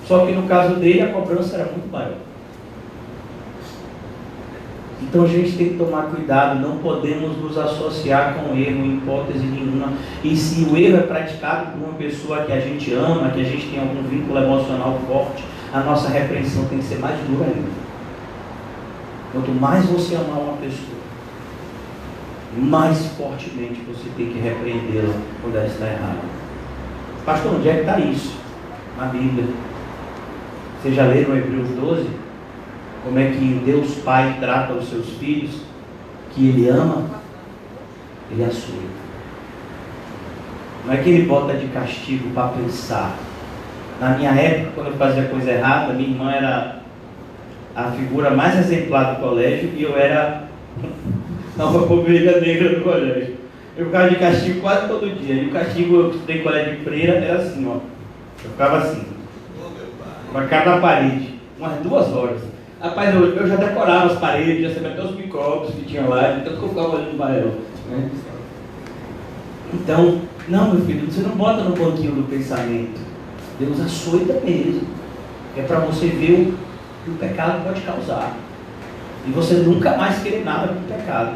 Só que no caso dele a cobrança era muito maior. Então a gente tem que tomar cuidado, não podemos nos associar com o erro em hipótese nenhuma. E se o erro é praticado por uma pessoa que a gente ama, que a gente tem algum vínculo emocional forte, a nossa repreensão tem que ser mais dura ainda. Quanto mais você amar uma pessoa, mais fortemente você tem que repreendê-la quando ela está errada. Pastor, onde é que está isso? Na Bíblia. Você já leu no Hebreus 12? Como é que Deus Pai trata os seus filhos? Que Ele ama, Ele açoita. Não é que Ele bota de castigo para pensar. Na minha época, quando eu fazia coisa errada, minha irmã era a figura mais exemplar do colégio e eu era a ovelha negra do colégio. Eu ficava de castigo quase todo dia. E o castigo, eu estudei em colégio de freira, era assim, ó. Eu ficava assim, com a cara na parede, umas 2 horas. Rapaz, eu já decorava as paredes, já sabia até os micróbios que tinha lá, então que eu ficava olhando para ela, né? Então, não, meu filho, você não bota no banquinho do pensamento. Deus açoita mesmo. É para você ver o que o pecado pode causar. E você nunca mais querer nada com o pecado.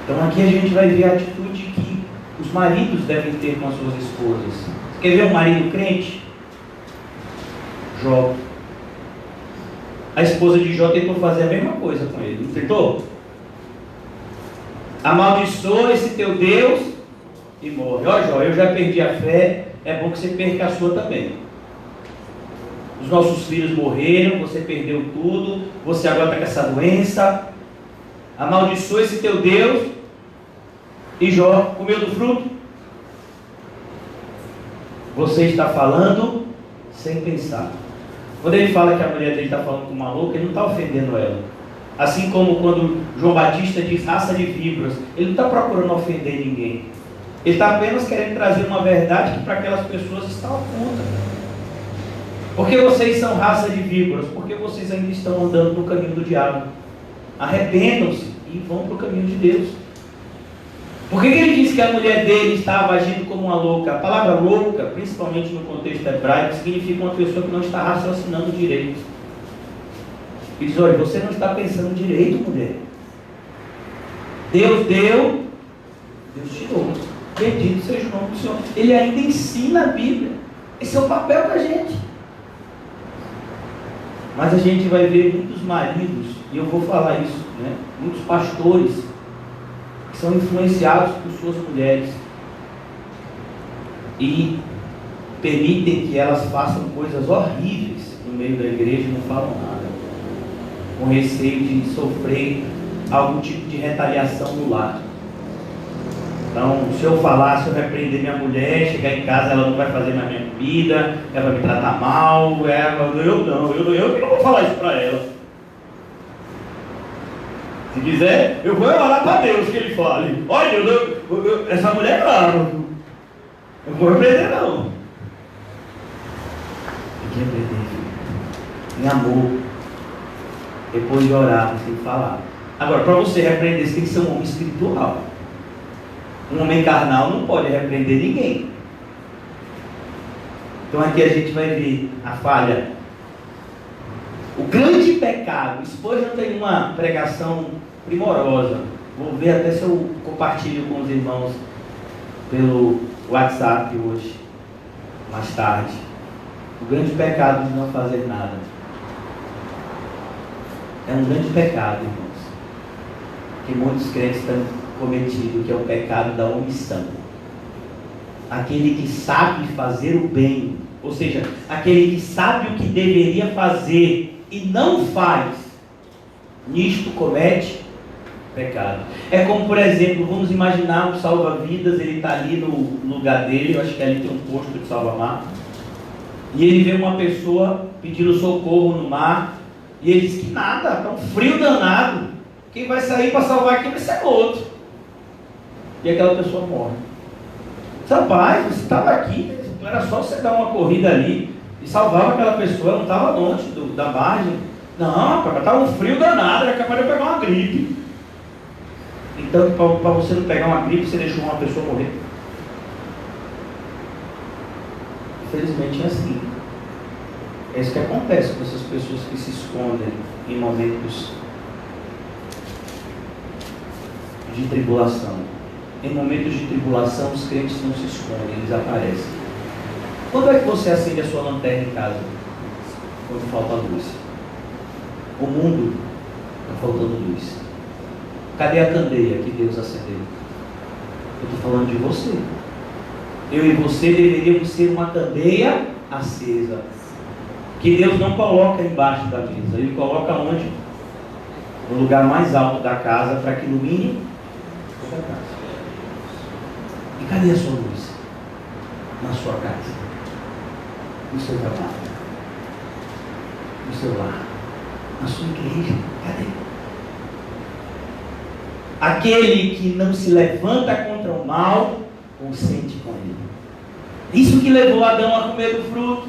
Então aqui a gente vai ver a atitude que os maridos devem ter com as suas esposas. Quer ver um marido crente? Jó. A esposa de Jó tentou fazer a mesma coisa com ele, não tentou? Amaldiçoa esse teu Deus e morre. Ó Jó, eu já perdi a fé, é bom que você perca a sua também. Os nossos filhos morreram, você perdeu tudo, você agora está com essa doença. Amaldiçoa esse teu Deus. E Jó comeu do fruto. Você está falando sem pensar. Quando ele fala que a mulher dele está falando com uma louca, ele não está ofendendo ela. Assim como quando João Batista diz raça de víboras, ele não está procurando ofender ninguém. Ele está apenas querendo trazer uma verdade que para aquelas pessoas está oculta. Porque vocês são raça de víboras? Porque vocês ainda estão andando no caminho do diabo. Arrependam-se e vão para o caminho de Deus. Por que ele disse que a mulher dele estava agindo como uma louca? A palavra louca, principalmente no contexto hebraico, significa uma pessoa que não está raciocinando direito. Ele diz, olha, você não está pensando direito, mulher. Deus deu, Deus tirou. Bendito seja o nome do Senhor. Ele ainda ensina a Bíblia. Esse é o papel da gente. Mas a gente vai ver muitos maridos, e eu vou falar isso, né? Muitos pastores que são influenciados por suas mulheres e permitem que elas façam coisas horríveis no meio da igreja e não falam nada, com receio de sofrer algum tipo de retaliação no lar. Então, se eu falar, se eu repreender minha mulher, chegar em casa, ela não vai fazer mais minha comida, ela vai me tratar mal, eu não vou falar isso para ela. Se quiser, eu vou orar para Deus que ele fale. Olha, essa mulher é brava. Eu não vou repreender não. Tem que repreender, filho. Em amor. Depois de orar, você tem que falar. Agora, para você repreender, você tem que ser um homem espiritual. Um homem carnal não pode repreender ninguém. Então aqui a gente vai ver a falha. O grande pecado. Spurgeon tem uma pregação primorosa. Vou ver até se eu compartilho com os irmãos pelo WhatsApp hoje, mais tarde. O grande pecado de não fazer nada. É um grande pecado, irmãos, que muitos crentes estão cometido, que é o pecado da omissão. Aquele que sabe fazer o bem, ou seja, aquele que sabe o que deveria fazer e não faz, nisto comete pecado. É como, por exemplo, vamos imaginar um salva-vidas, ele está ali no lugar dele, eu acho que ali tem um posto de salva-mar, e ele vê uma pessoa pedindo socorro no mar, e ele diz que nada, está um frio danado, quem vai sair para salvar aqui vai ser outro. E aquela pessoa morre. Rapaz, você estava aqui, era só você dar uma corrida ali e salvava aquela pessoa, não estava longe da margem. Não, rapaz, estava um frio danado, era capaz de pegar uma gripe. Então, para você não pegar uma gripe, você deixou uma pessoa morrer. Infelizmente é assim. É isso que acontece com essas pessoas que se escondem em momentos de tribulação. Em momentos de tribulação, os crentes não se escondem, eles aparecem. Quando é que você acende a sua lanterna em casa? Quando falta luz. O mundo está faltando luz. Cadê a candeia que Deus acendeu? Eu estou falando de você. Eu e você deveríamos ser uma candeia acesa. Que Deus não coloca embaixo da mesa. Ele coloca onde? No lugar mais alto da casa, para que ilumine toda a casa. E cadê a sua luz? Na sua casa, no seu trabalho, no seu lar, na sua igreja. Cadê? Aquele que não se levanta contra o mal, consente com ele. Isso que levou Adão a comer do fruto.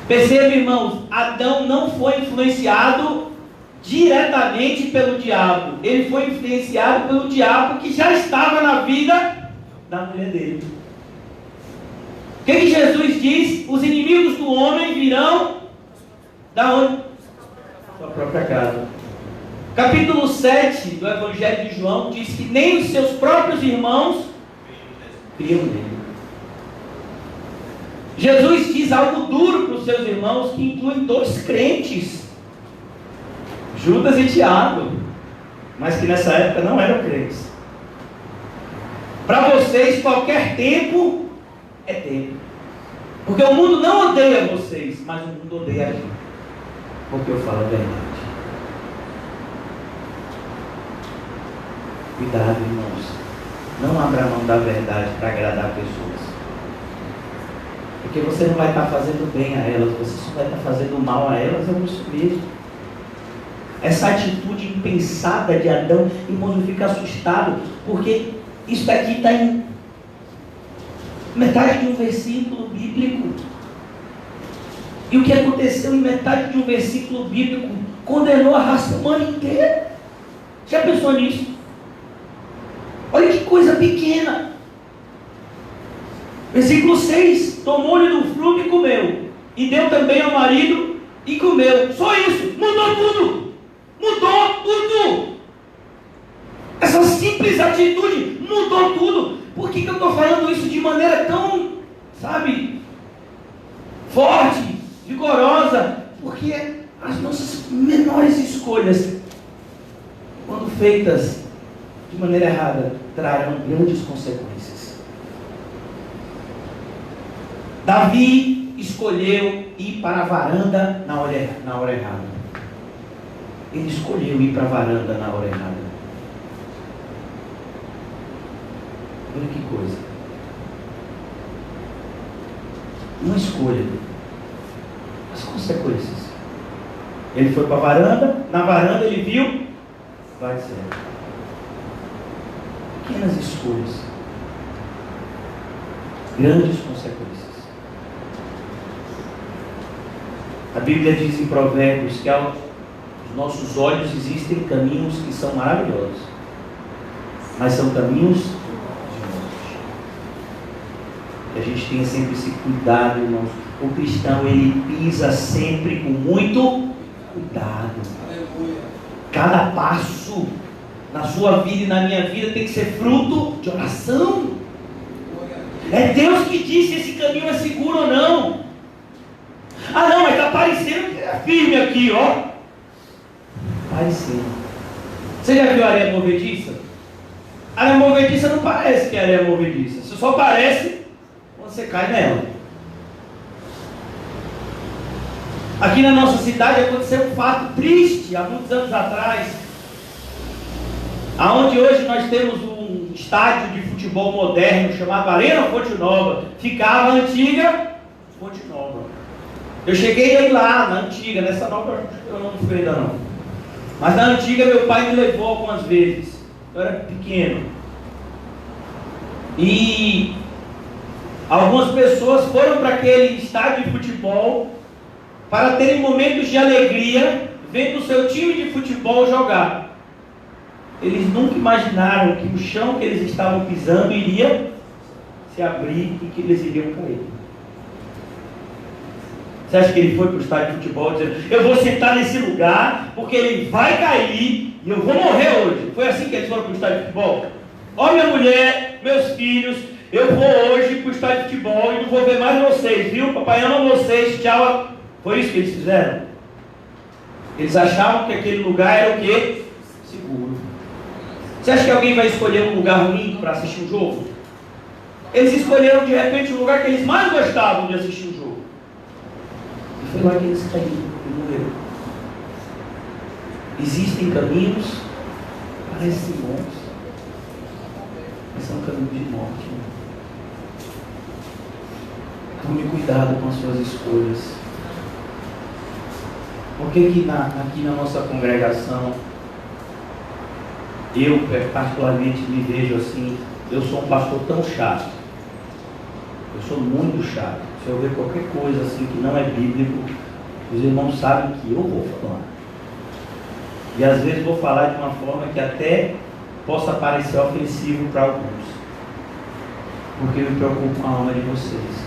Perceba, irmãos, Adão não foi influenciado diretamente pelo diabo. Ele foi influenciado pelo diabo que já estava na vida da mulher dele. O que Jesus diz? Os inimigos do homem virão da onde? Sua própria casa. Capítulo 7 do Evangelho de João diz que nem os seus próprios irmãos criam nele. Jesus diz algo duro para os seus irmãos, que inclui 2 crentes, Judas e Tiago, mas que nessa época não eram crentes. Para vocês, qualquer tempo é tempo, porque o mundo não odeia vocês, mas o mundo odeia a mim, porque eu falo a verdade. Cuidado, irmãos, não abra mão da verdade para agradar pessoas, porque você não vai estar fazendo bem a elas, você só vai estar fazendo mal a elas, é isso mesmo. Essa atitude impensada de Adão, irmãos, eu fico assustado, porque isso aqui está em metade de um versículo bíblico. E o que aconteceu em metade de um versículo bíblico condenou a raça humana inteira. Já pensou nisso? Olha que coisa pequena. Versículo 6: tomou-lhe do fruto e comeu, e deu também ao marido e comeu. Só isso, mudou tudo. Mudou tudo. Essa simples atitude mudou tudo. Por que eu estou falando isso de maneira tão, forte, vigorosa? Porque as nossas menores escolhas, quando feitas de maneira errada, trarão grandes consequências. Davi escolheu ir para a varanda na hora errada. Ele escolheu ir para a varanda na hora errada. Olha que coisa. Uma escolha. As consequências. Ele foi para a varanda. Na varanda ele viu. Vai certo. Pequenas escolhas. Grandes consequências. A Bíblia diz em Provérbios que aos nossos olhos existem caminhos que são maravilhosos, mas são caminhos de morte. Que a gente tenha sempre esse cuidado, irmãos. O cristão, ele pisa sempre com muito cuidado. Cada passo na sua vida e na minha vida tem que ser fruto de oração. É Deus que diz se esse caminho é seguro ou não. Ah não, mas está parecendo que é firme aqui, ó. Parecendo. Você já viu areia movediça? A areia movediça não parece que é areia movediça. Isso só parece quando você cai nela. Aqui na nossa cidade aconteceu um fato triste há muitos anos atrás, aonde hoje nós temos um estádio de futebol moderno chamado Arena Fonte Nova. Ficava a antiga Fonte Nova. Eu cheguei aí lá na antiga, nessa nova eu não fui ainda não. Mas na antiga meu pai me levou algumas vezes. Eu era pequeno. E algumas pessoas foram para aquele estádio de futebol para terem momentos de alegria vendo o seu time de futebol jogar. Eles nunca imaginaram que o chão que eles estavam pisando iria se abrir e que eles iriam cair. Você acha que ele foi para o estádio de futebol dizendo: eu vou sentar nesse lugar porque ele vai cair e eu vou morrer hoje? Foi assim que eles foram para o estádio de futebol? Ó, minha mulher, meus filhos, eu vou hoje para o estádio de futebol e não vou ver mais vocês, viu? Papai ama vocês, tchau. Foi isso que eles fizeram? Eles achavam que aquele lugar era o quê? Seguro. Você acha que alguém vai escolher um lugar ruim para assistir um jogo? Eles escolheram de repente o lugar que eles mais gostavam de assistir um jogo. E foi lá que eles caíram e morreram. Existem caminhos, parecem bons, mas são caminhos de morte. Tome cuidado com as suas escolhas. Por que aqui na nossa congregação, eu particularmente me vejo assim, eu sou um pastor tão chato. Eu sou muito chato. Se eu ver qualquer coisa assim que não é bíblico, os irmãos sabem que eu vou falar. E às vezes vou falar de uma forma que até possa parecer ofensivo para alguns. Porque eu me preocupo com a alma de vocês.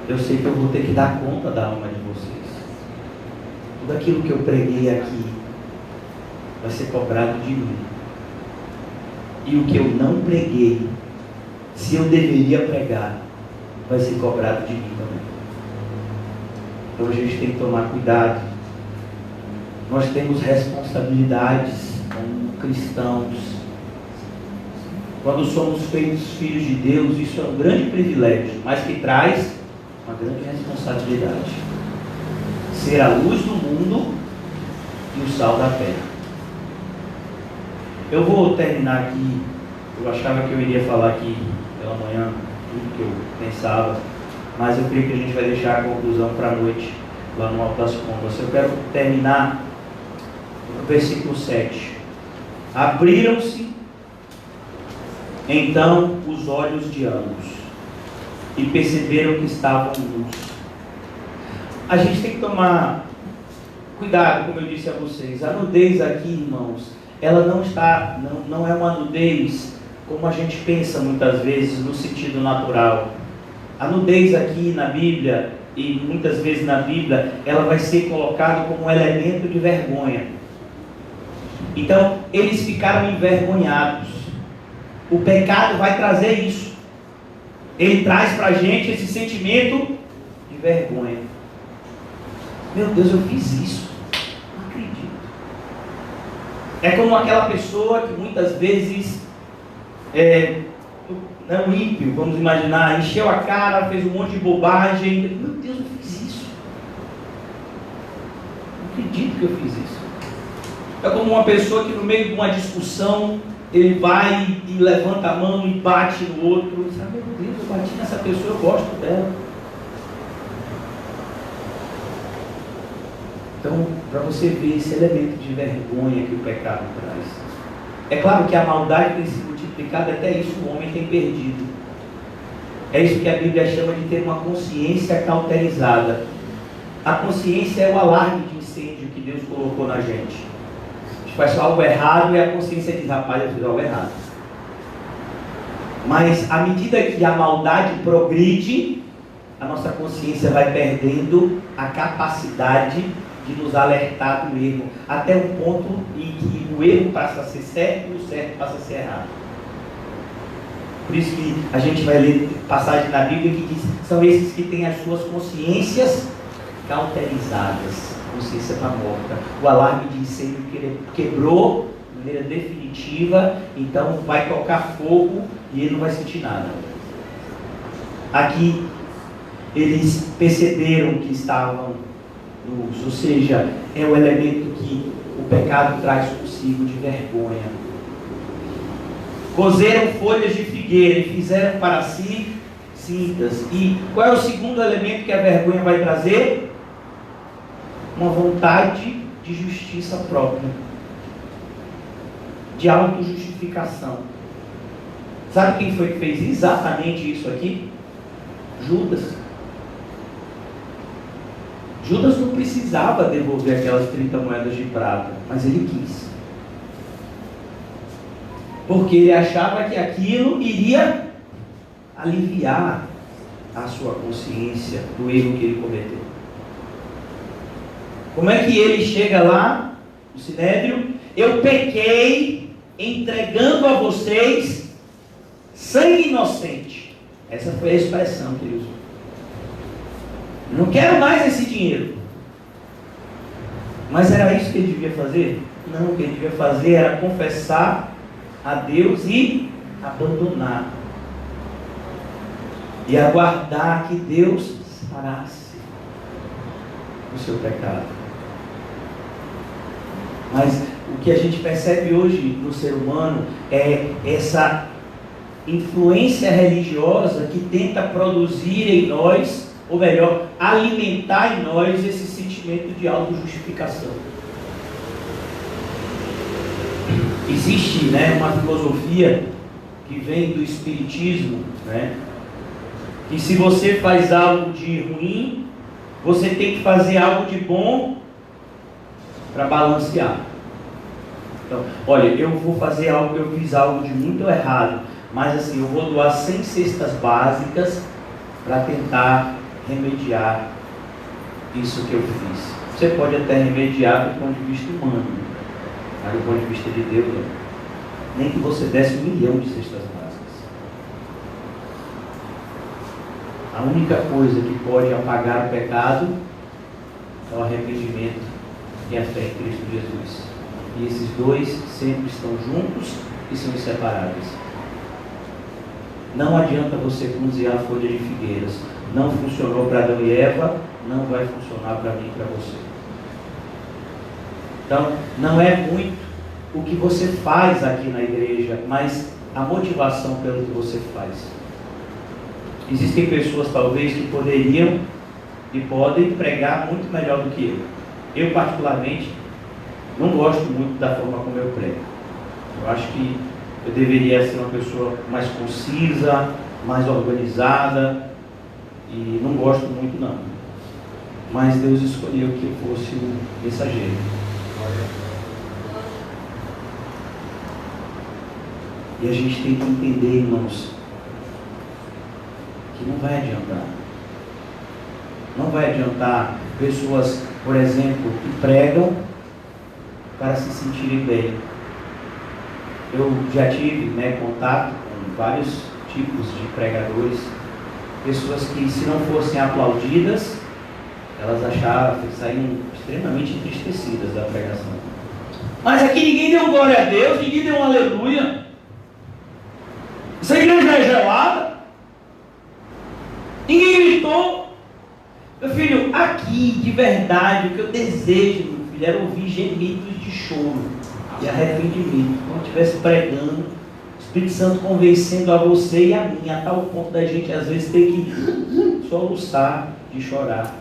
Eu sei que eu vou ter que dar conta da alma de vocês. Tudo aquilo que eu preguei aqui vai ser cobrado de mim. E o que eu não preguei, se eu deveria pregar, vai ser cobrado de mim também. Então a gente tem que tomar cuidado. Nós temos responsabilidades como cristãos. Quando somos feitos filhos de Deus, isso é um grande privilégio, mas que traz uma grande responsabilidade. Ser a luz do mundo e o sal da terra. Eu vou terminar aqui. Eu achava que eu iria falar aqui pela manhã tudo que eu pensava, mas eu creio que a gente vai deixar a conclusão para a noite lá no Alto das Pombas. Eu quero terminar no versículo 7. Abriram-se então os olhos de ambos e perceberam que estavam nus. A gente tem que tomar cuidado, como eu disse a vocês. A nudez aqui, irmãos, ela não é uma nudez como a gente pensa muitas vezes no sentido natural. A nudez aqui na Bíblia, e muitas vezes na Bíblia, ela vai ser colocada como um elemento de vergonha. Então, eles ficaram envergonhados. O pecado vai trazer isso. Ele traz para a gente esse sentimento de vergonha. Meu Deus, eu fiz isso. Não acredito. É como aquela pessoa que muitas vezes um ímpio, vamos imaginar, encheu a cara, fez um monte de bobagem. Meu Deus, eu fiz isso. Não acredito que eu fiz isso. É como uma pessoa que no meio de uma discussão, ele vai e levanta a mão e bate no outro. E sabe, meu Deus, eu bati nessa pessoa, eu gosto dela. Então, para você ver esse elemento de vergonha que o pecado traz. É claro que a maldade tem se multiplicado, até isso o homem tem perdido. É isso que a Bíblia chama de ter uma consciência cauterizada. A consciência é o alarme de incêndio que Deus colocou na gente. A gente faz algo errado e a consciência diz, rapaz, eu fiz algo errado. Mas à medida que a maldade progride, a nossa consciência vai perdendo a capacidade de nos alertar do erro, até um ponto em que o erro passa a ser certo e o certo passa a ser errado. Por isso que a gente vai ler passagem na Bíblia que diz, são esses que têm as suas consciências cauterizadas. A consciência está morta. O alarme de incêndio quebrou de maneira definitiva, então vai tocar fogo e ele não vai sentir nada. Aqui eles perceberam que estavam nus, ou seja, é o elemento que o pecado traz consigo de vergonha. Cozeram folhas de figueira e fizeram para si cintas. E qual é o segundo elemento que a vergonha vai trazer? Uma vontade de justiça própria, de autojustificação. Sabe quem foi que fez exatamente isso aqui? Judas. Judas não precisava devolver aquelas 30 moedas de prata, mas ele quis. Porque ele achava que aquilo iria aliviar a sua consciência do erro que ele cometeu. Como é que ele chega lá no Sinédrio? Eu pequei entregando a vocês sangue inocente. Essa foi a expressão que ele usou. Não quero mais esse dinheiro. Mas era isso que ele devia fazer? Não, o que ele devia fazer era confessar a Deus e abandonar. E aguardar que Deus sarasse o seu pecado. Mas o que a gente percebe hoje no ser humano é essa influência religiosa que tenta produzir em nós, ou melhor, alimentar em nós esse sentimento de autojustificação. Existe, uma filosofia que vem do espiritismo, que se você faz algo de ruim, você tem que fazer algo de bom para balancear. Então, olha, eu vou fazer algo, eu fiz algo de muito errado, mas assim, eu vou doar 100 cestas básicas para tentar remediar isso que eu fiz. Você pode até remediar do ponto de vista humano, mas do ponto de vista de Deus, não. Nem que você desse 1 milhão de cestas básicas. A única coisa que pode apagar o pecado é o arrependimento e a fé em Cristo Jesus. E esses dois sempre estão juntos e são inseparáveis. Não adianta você cozinhar a folha de figueiras. Não funcionou para Adão e Eva, não vai funcionar para mim e para você. Então, não é muito o que você faz aqui na igreja, mas a motivação pelo que você faz. Existem pessoas talvez que poderiam e podem pregar muito melhor do que eu. Eu particularmente não gosto muito da forma como eu prego. Eu acho que eu deveria ser uma pessoa mais concisa, mais organizada, e não gosto muito não. Mas Deus escolheu que eu fosse um mensageiro. E a gente tem que entender, irmãos, que não vai adiantar. Não vai adiantar pessoas, por exemplo, que pregam para se sentirem bem. Eu já tive contato com vários tipos de pregadores, pessoas que, se não fossem aplaudidas, elas achavam que saíam extremamente entristecidas da pregação. Mas aqui ninguém deu glória a Deus, ninguém deu um aleluia. Essa igreja é gelada. Ninguém gritou. Meu filho, aqui de verdade, o que eu desejo, meu filho, era ouvir gemidos de choro e arrependimento. Quando eu estivesse pregando, o Espírito Santo convencendo a você e a mim, a tal ponto da gente às vezes ter que soluçar de chorar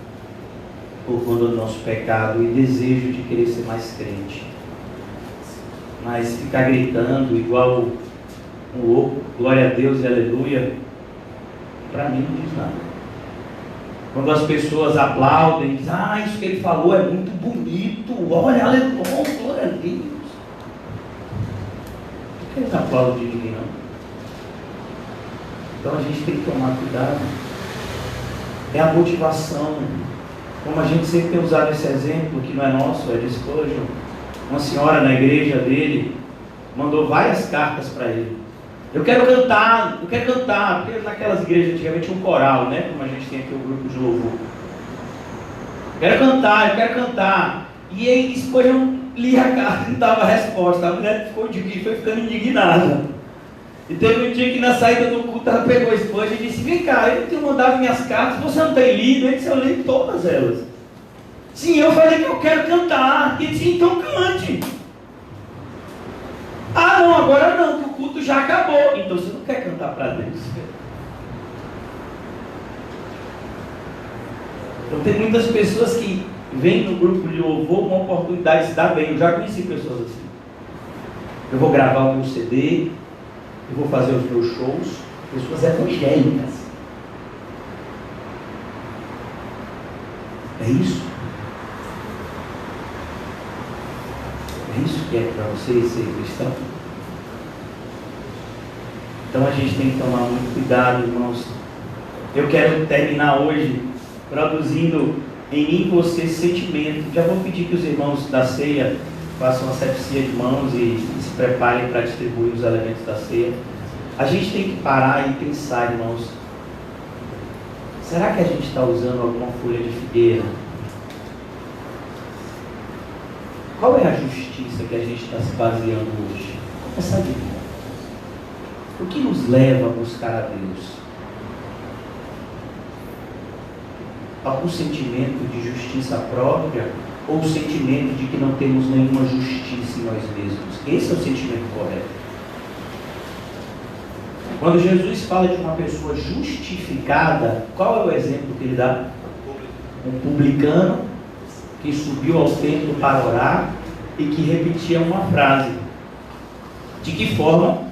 por conta do nosso pecado e desejo de querer ser mais crente. Mas ficar gritando igual um louco, glória a Deus e aleluia, para mim não diz nada. Quando as pessoas aplaudem, dizem, isso que ele falou é muito bonito, olha, aleluia, glória a Deus. Por que eles não aplaudem de ninguém não? Então a gente tem que tomar cuidado. É a motivação. Como a gente sempre tem usado esse exemplo, que não é nosso, é de Spurgeon. Uma senhora na igreja dele mandou várias cartas para ele. Eu quero cantar, porque naquelas igrejas antigamente tinha um coral, como a gente tem aqui o grupo de louvor. Eu quero cantar. E aí Spurgeon lia a carta e não dava resposta. A mulher foi ficando indignada. E teve um dia que na saída do culto ela pegou a Spurgeon e disse, vem cá, eu tenho mandado minhas cartas, você não tem lido? Ele disse, eu li todas elas. Sim, eu falei que eu quero cantar. E disse, então cante. Não, agora não, que o culto já acabou. Então você não quer cantar para Deus. Então tem muitas pessoas que vêm no grupo de louvor uma oportunidade de se dar bem. Eu já conheci pessoas assim. Eu vou gravar o meu CD, eu vou fazer os meus shows. Pessoas evangélicas. É isso? É isso que é para você ser cristão? Então a gente tem que tomar muito cuidado, irmãos. Eu quero terminar hoje produzindo em mim e você esse sentimento. Já vou pedir que os irmãos da ceia façam a sepsia de mãos e se preparem para distribuir os elementos da ceia. A gente tem que parar e pensar, irmãos. Será que a gente está usando alguma folha de figueira? Qual é a justiça que a gente está se baseando hoje? Começa a ver. O que nos leva a buscar a Deus? Algum sentimento de justiça própria ou o sentimento de que não temos nenhuma justiça em nós mesmos? Esse é o sentimento correto. Quando Jesus fala de uma pessoa justificada, qual é o exemplo que ele dá? Um publicano que subiu ao templo para orar e que repetia uma frase. De que forma?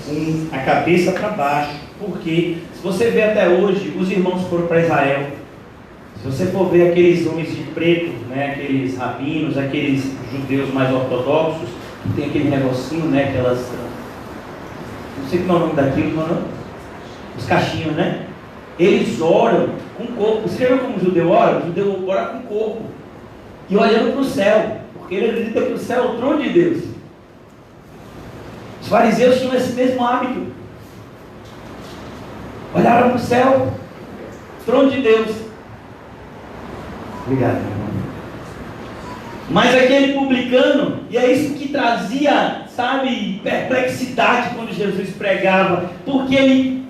Com a cabeça para baixo. Porque, se você vê até hoje, os irmãos foram para Israel. Se você for ver aqueles homens de preto, aqueles rabinos, aqueles judeus mais ortodoxos, que tem aquele negocinho, aquelas... Não sei como é o nome daquilo, não? Os cachinhos, Eles oram com o corpo. Você já viu como o judeu ora? O judeu ora com o corpo. E olhando para o céu. Porque ele acredita que o céu é o trono de Deus. Os fariseus tinham esse mesmo hábito. Olharam para o céu, trono de Deus. Obrigado, meu irmão. Mas aquele publicano, e é isso que trazia, sabe, perplexidade quando Jesus pregava, porque ele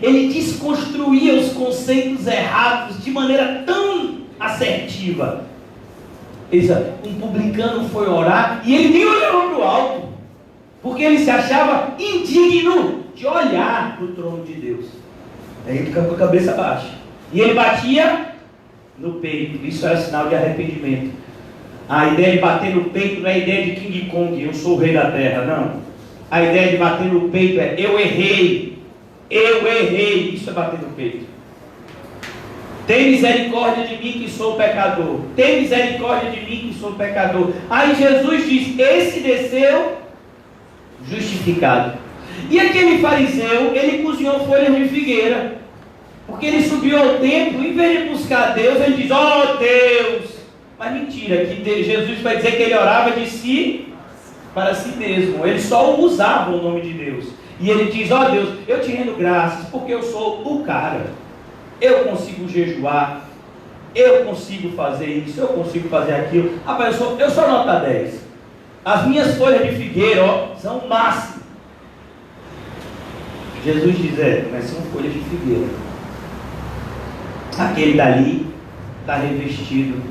ele desconstruía os conceitos errados de maneira tão assertiva. Um publicano foi orar e ele nem olhou para o alto, porque ele se achava indigno de olhar para o trono de Deus. Aí ele ficava com a cabeça baixa e ele batia no peito. Isso era sinal de arrependimento. A ideia de bater no peito não é a ideia de King Kong, eu sou o rei da terra, não. A ideia de bater no peito é eu errei, isso é bater no peito. Tem misericórdia de mim que sou pecador, tem misericórdia de mim que sou pecador. Aí Jesus diz, esse desceu justificado. E aquele fariseu, ele cozinhou folhas de figueira, porque ele subiu ao templo, em vez de buscar Deus, ele diz, ó Deus. Mas mentira, que Jesus vai dizer que ele orava de si para si mesmo, ele só usava o nome de Deus. E ele diz, ó Deus, eu te rendo graças, porque eu sou o cara, eu consigo jejuar, eu consigo fazer isso, eu consigo fazer aquilo. Rapaz, eu sou nota 10, as minhas folhas de figueira, ó, são o máximo. Jesus diz, mas são folhas de figueira. Aquele dali está revestido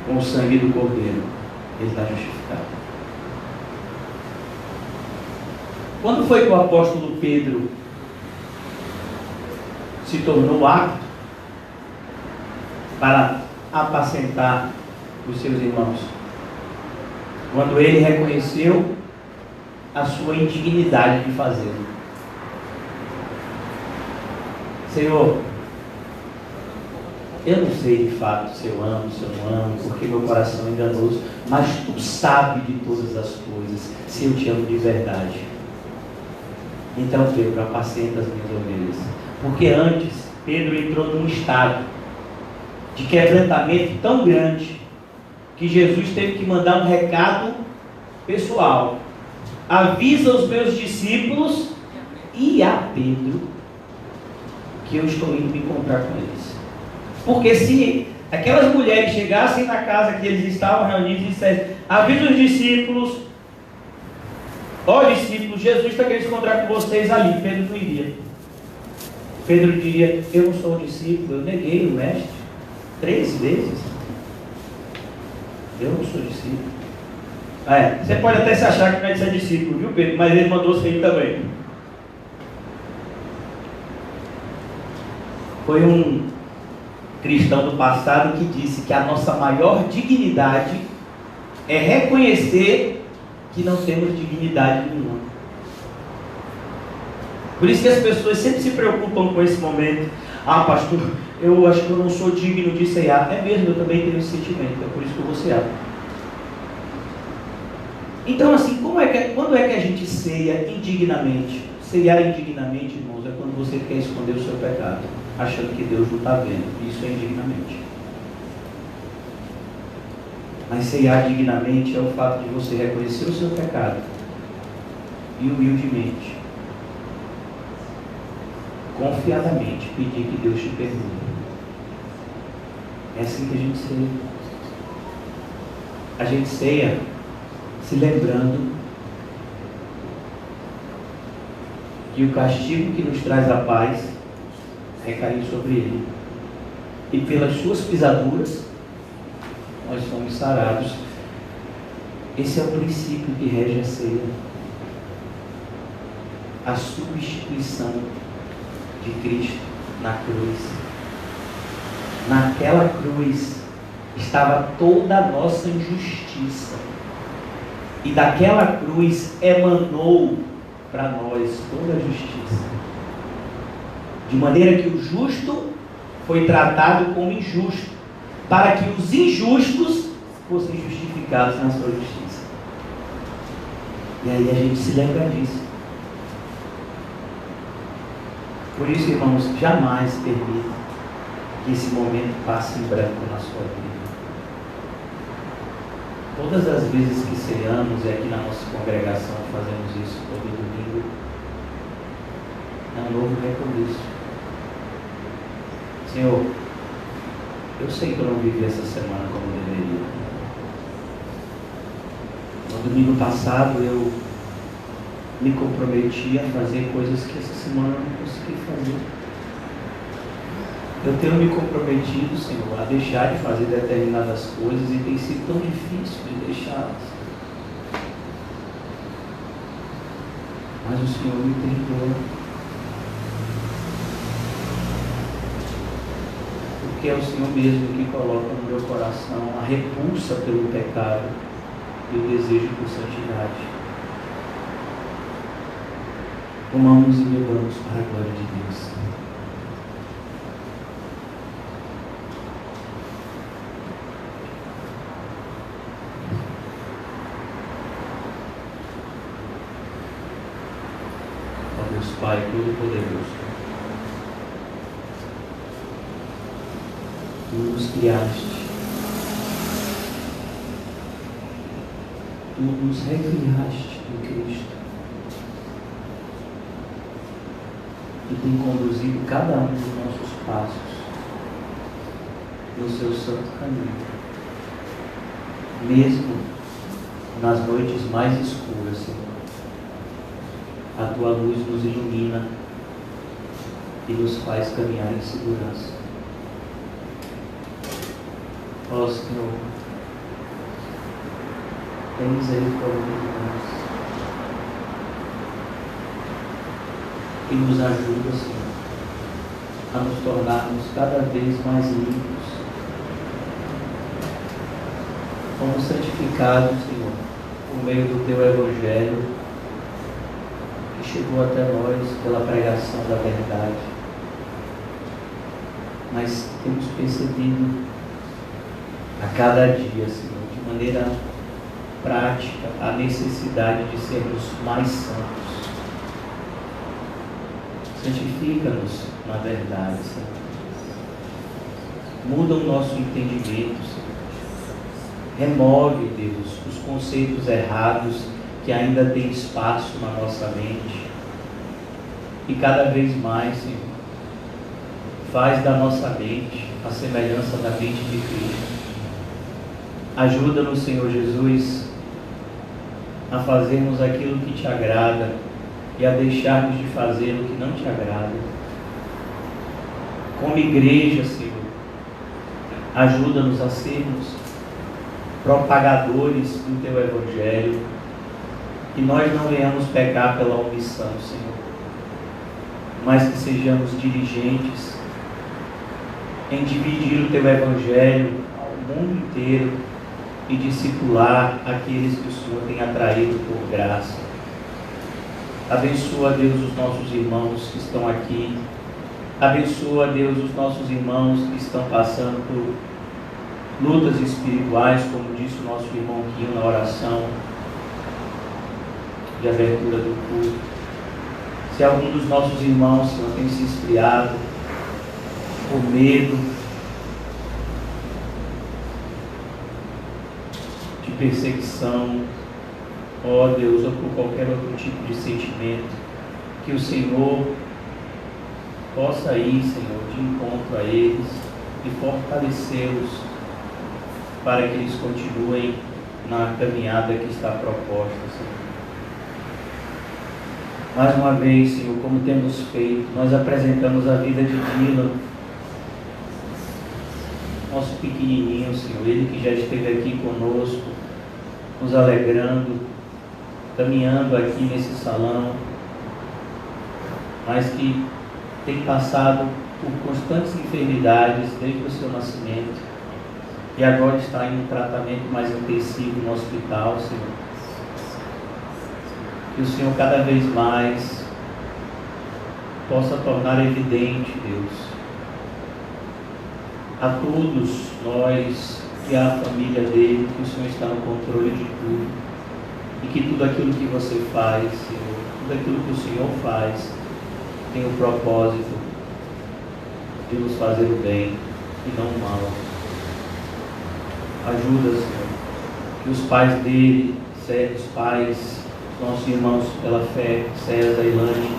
com o sangue do Cordeiro, ele está justificado. Quando foi que o apóstolo Pedro se tornou apto para apacentar os seus irmãos? Quando ele reconheceu a sua indignidade de fazê-lo. Senhor, eu não sei de fato se eu amo, se eu não amo, porque meu coração é enganoso, mas Tu sabes de todas as coisas, se eu te amo de verdade. Então, Pedro, apacenta as minhas ovelhas. Porque antes, Pedro entrou num estado de quebrantamento tão grande, que Jesus teve que mandar um recado pessoal. Avisa os meus discípulos e a Pedro que eu estou indo me encontrar com eles. Porque se aquelas mulheres chegassem na casa que eles estavam reunidos e dissessem, avisa os discípulos, ó discípulos, Jesus está querendo se encontrar com vocês ali, Pedro não iria. Pedro diria, eu não sou discípulo, eu neguei o mestre 3 vezes. Eu não sou discípulo. Você pode até se achar que não é de ser discípulo, viu Pedro? Mas ele mandou ser também. Foi um cristão do passado que disse que a nossa maior dignidade é reconhecer que não temos dignidade nenhuma. Por isso que as pessoas sempre se preocupam com esse momento. Pastor, eu acho que eu não sou digno de ceiar. É mesmo, eu também tenho esse sentimento, é por isso que eu vou cear. Então assim, quando é que a gente ceia indignamente? Ceiar indignamente, irmãos, é quando você quer esconder o seu pecado, achando que Deus não está vendo. Isso é indignamente. Mas ceiar dignamente é o fato de você reconhecer o seu pecado e humildemente, confiadamente, pedir que Deus te perdoe. É assim que a gente ceia. A gente ceia se lembrando que o castigo que nos traz a paz recaiu sobre Ele. E pelas suas pisaduras nós fomos sarados. Esse é o princípio que rege a ceia. A substituição de Cristo na cruz. Naquela cruz estava toda a nossa injustiça. E daquela cruz emanou para nós toda a justiça. De maneira que o justo foi tratado como injusto, para que os injustos fossem justificados na sua justiça. E aí a gente se lembra disso. Por isso, irmãos, jamais permita que esse momento passe em branco na sua vida. Todas as vezes que ceamos, e aqui na nossa congregação fazemos isso todo domingo, É um novo recomeço. Senhor, eu sei que eu não vivi essa semana como deveria. No domingo passado eu me comprometi a fazer coisas que essa semana eu não consegui fazer. Eu tenho me comprometido, Senhor, a deixar de fazer determinadas coisas e tem sido tão difícil de deixá-las. Mas o Senhor me perdoa. Porque é o Senhor mesmo que coloca no meu coração a repulsa pelo pecado e o desejo por santidade. Comamos e bebamos para a glória de Deus. Ó Deus Pai Todo-Poderoso, Tu nos criaste, Tu nos recriaste em Cristo. E tem conduzido cada um dos nossos passos no seu santo caminho. Mesmo nas noites mais escuras, Senhor, a Tua luz nos ilumina e nos faz caminhar em segurança. Ó Senhor, tem misericórdia de nós. E nos ajuda, Senhor, a nos tornarmos cada vez mais limpos. Fomos santificados, Senhor, por meio do Teu Evangelho, que chegou até nós pela pregação da verdade. Mas temos percebido a cada dia, Senhor, de maneira prática, a necessidade de sermos mais santos. Santifica-nos na verdade, Senhor. Muda o nosso entendimento, Senhor. Remove, Deus, os conceitos errados que ainda têm espaço na nossa mente. E cada vez mais, Senhor, faz da nossa mente a semelhança da mente de Cristo. Ajuda-nos, Senhor Jesus, a fazermos aquilo que Te agrada e a deixarmos de fazer o que não Te agrada. Como igreja, Senhor, ajuda-nos a sermos propagadores do Teu Evangelho, que nós não venhamos pecar pela omissão, Senhor, mas que sejamos diligentes em dividir o Teu Evangelho ao mundo inteiro e discipular aqueles que o Senhor tem atraído por graça. Abençoa, Deus, os nossos irmãos que estão aqui. Abençoa, Deus, os nossos irmãos que estão passando por lutas espirituais, como disse o nosso irmão Quinho na oração de abertura do culto. Se algum dos nossos irmãos, Senhor, tem se esfriado por medo de perseguição, ó Deus, ou por qualquer outro tipo de sentimento, que o Senhor possa ir, Senhor, de encontro a eles e fortalecê-los para que eles continuem na caminhada que está proposta, Senhor. Mais uma vez, Senhor, como temos feito, nós apresentamos a vida de Dylan, nosso pequenininho, Senhor, ele que já esteve aqui conosco, nos alegrando, caminhando aqui nesse salão, mas que tem passado por constantes enfermidades desde o seu nascimento e agora está em um tratamento mais intensivo no hospital, Senhor. Que o Senhor cada vez mais possa tornar evidente, Deus, a todos nós e à família dele, que o Senhor está no controle de tudo e que tudo aquilo que você faz, Senhor, tudo aquilo que o Senhor faz tem o propósito de nos fazer o bem e não o mal. Ajuda, Senhor, que os pais dele, os pais, nossos irmãos pela fé, César e Lani,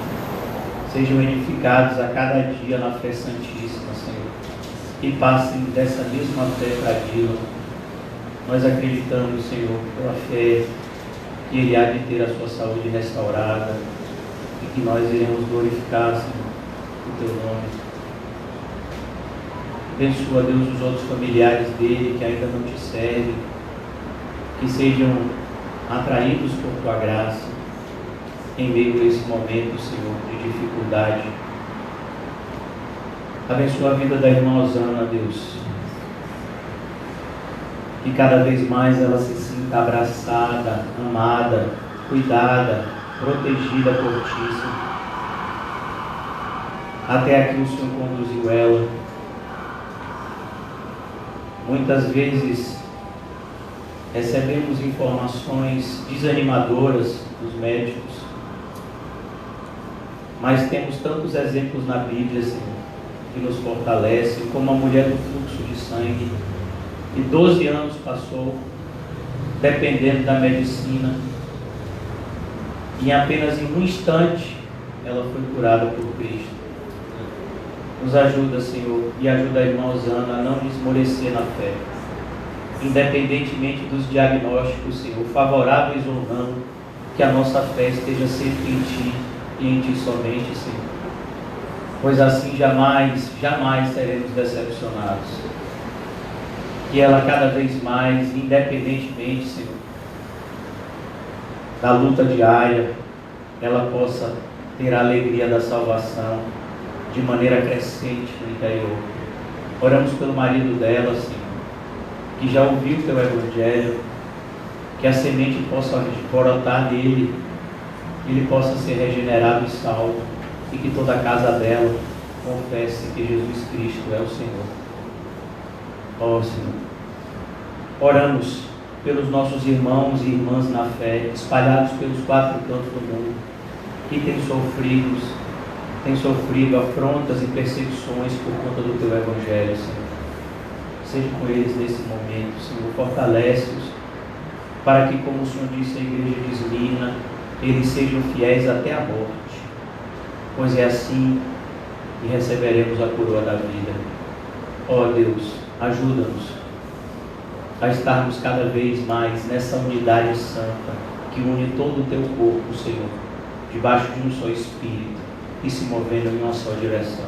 sejam edificados a cada dia na fé santíssima, Senhor, e passem dessa mesma fé para Deus. Nós acreditamos, Senhor, pela fé, que Ele há de ter a sua saúde restaurada e que nós iremos glorificar, Senhor, o Teu nome. Abençoa, Deus, os outros familiares dele que ainda não te servem, que sejam atraídos por Tua graça em meio a esse momento, Senhor, de dificuldade. Abençoa a vida da irmã Osana, Deus, que cada vez mais ela se sinta abraçada, amada, cuidada, protegida por Ti, Senhor. Até aqui o Senhor conduziu ela. Muitas vezes recebemos informações desanimadoras dos médicos, mas temos tantos exemplos na Bíblia, Senhor, que nos fortalecem, como a mulher do fluxo de sangue, que 12 anos passou dependendo da medicina, e apenas em um instante ela foi curada por Cristo. Nos ajuda, Senhor, e ajuda a irmã Osana a não desmorecer na fé, independentemente dos diagnósticos, Senhor, favoráveis ou não, que a nossa fé esteja sempre em Ti e em Ti somente, Senhor, pois assim jamais seremos decepcionados. Que ela cada vez mais, independentemente, Senhor, da luta diária, ela possa ter a alegria da salvação de maneira crescente no interior. Oramos pelo marido dela, Senhor, que já ouviu o Teu Evangelho, que a semente possa brotar nele, que ele possa ser regenerado e salvo, e que toda a casa dela confesse que Jesus Cristo é o Senhor. Ó Senhor, oramos pelos nossos irmãos e irmãs na fé, espalhados pelos 4 cantos do mundo, que têm sofrido afrontas e perseguições por conta do Teu Evangelho, Senhor. Seja com eles nesse momento, Senhor, fortalece-os, para que, como o Senhor disse à igreja de Esmirna, eles sejam fiéis até a morte, pois é assim que receberemos a coroa da vida. Ó Deus, ajuda-nos a estarmos cada vez mais nessa unidade santa, que une todo o Teu corpo, Senhor, debaixo de um só Espírito, e se movendo em uma só direção.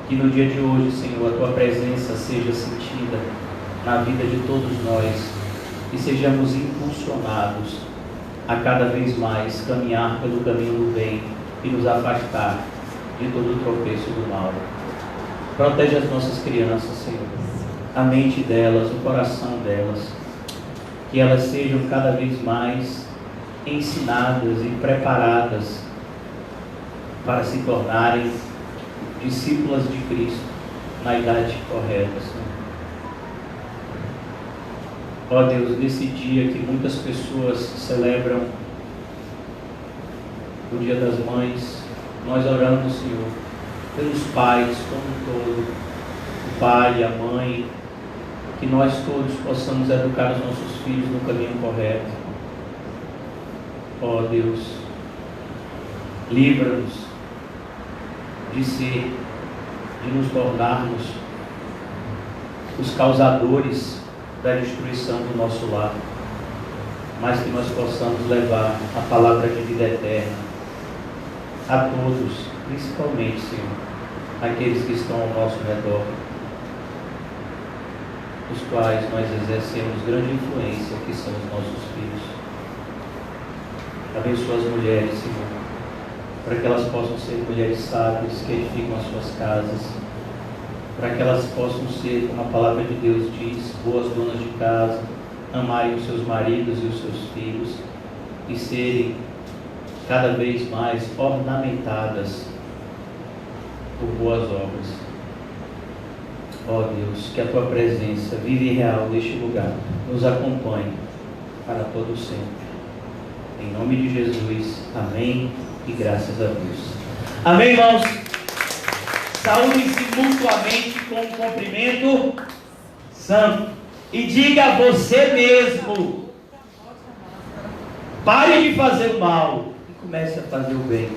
Que no dia de hoje, Senhor, a Tua presença seja sentida na vida de todos nós, e sejamos impulsionados a cada vez mais caminhar pelo caminho do bem e nos afastar de todo o tropeço do mal. Protege as nossas crianças, Senhor, a mente delas, o coração delas, que elas sejam cada vez mais ensinadas e preparadas para se tornarem discípulas de Cristo na idade correta, Senhor. Ó Deus, nesse dia que muitas pessoas celebram o Dia das Mães, nós oramos, Senhor, pelos pais como um todo, o pai, a mãe, que nós todos possamos educar os nossos filhos no caminho correto. Ó Deus, livra-nos de nos tornarmos os causadores da destruição do nosso lar, mas que nós possamos levar a palavra de vida eterna a todos, principalmente, Senhor, aqueles que estão ao nosso redor, os quais nós exercemos grande influência, que são os nossos filhos. Abençoa as mulheres, Senhor, para que elas possam ser mulheres sábias, que edificam as suas casas, para que elas possam ser, como a palavra de Deus diz, boas donas de casa, amarem os seus maridos e os seus filhos, e serem cada vez mais ornamentadas por boas obras. Ó Deus, que a Tua presença vive e real neste lugar nos acompanhe para todo sempre. Em nome de Jesus, amém e graças a Deus. Amém, irmãos? Saúde-se mutuamente com um cumprimento santo. E diga a você mesmo: pare de fazer o mal e comece a fazer o bem.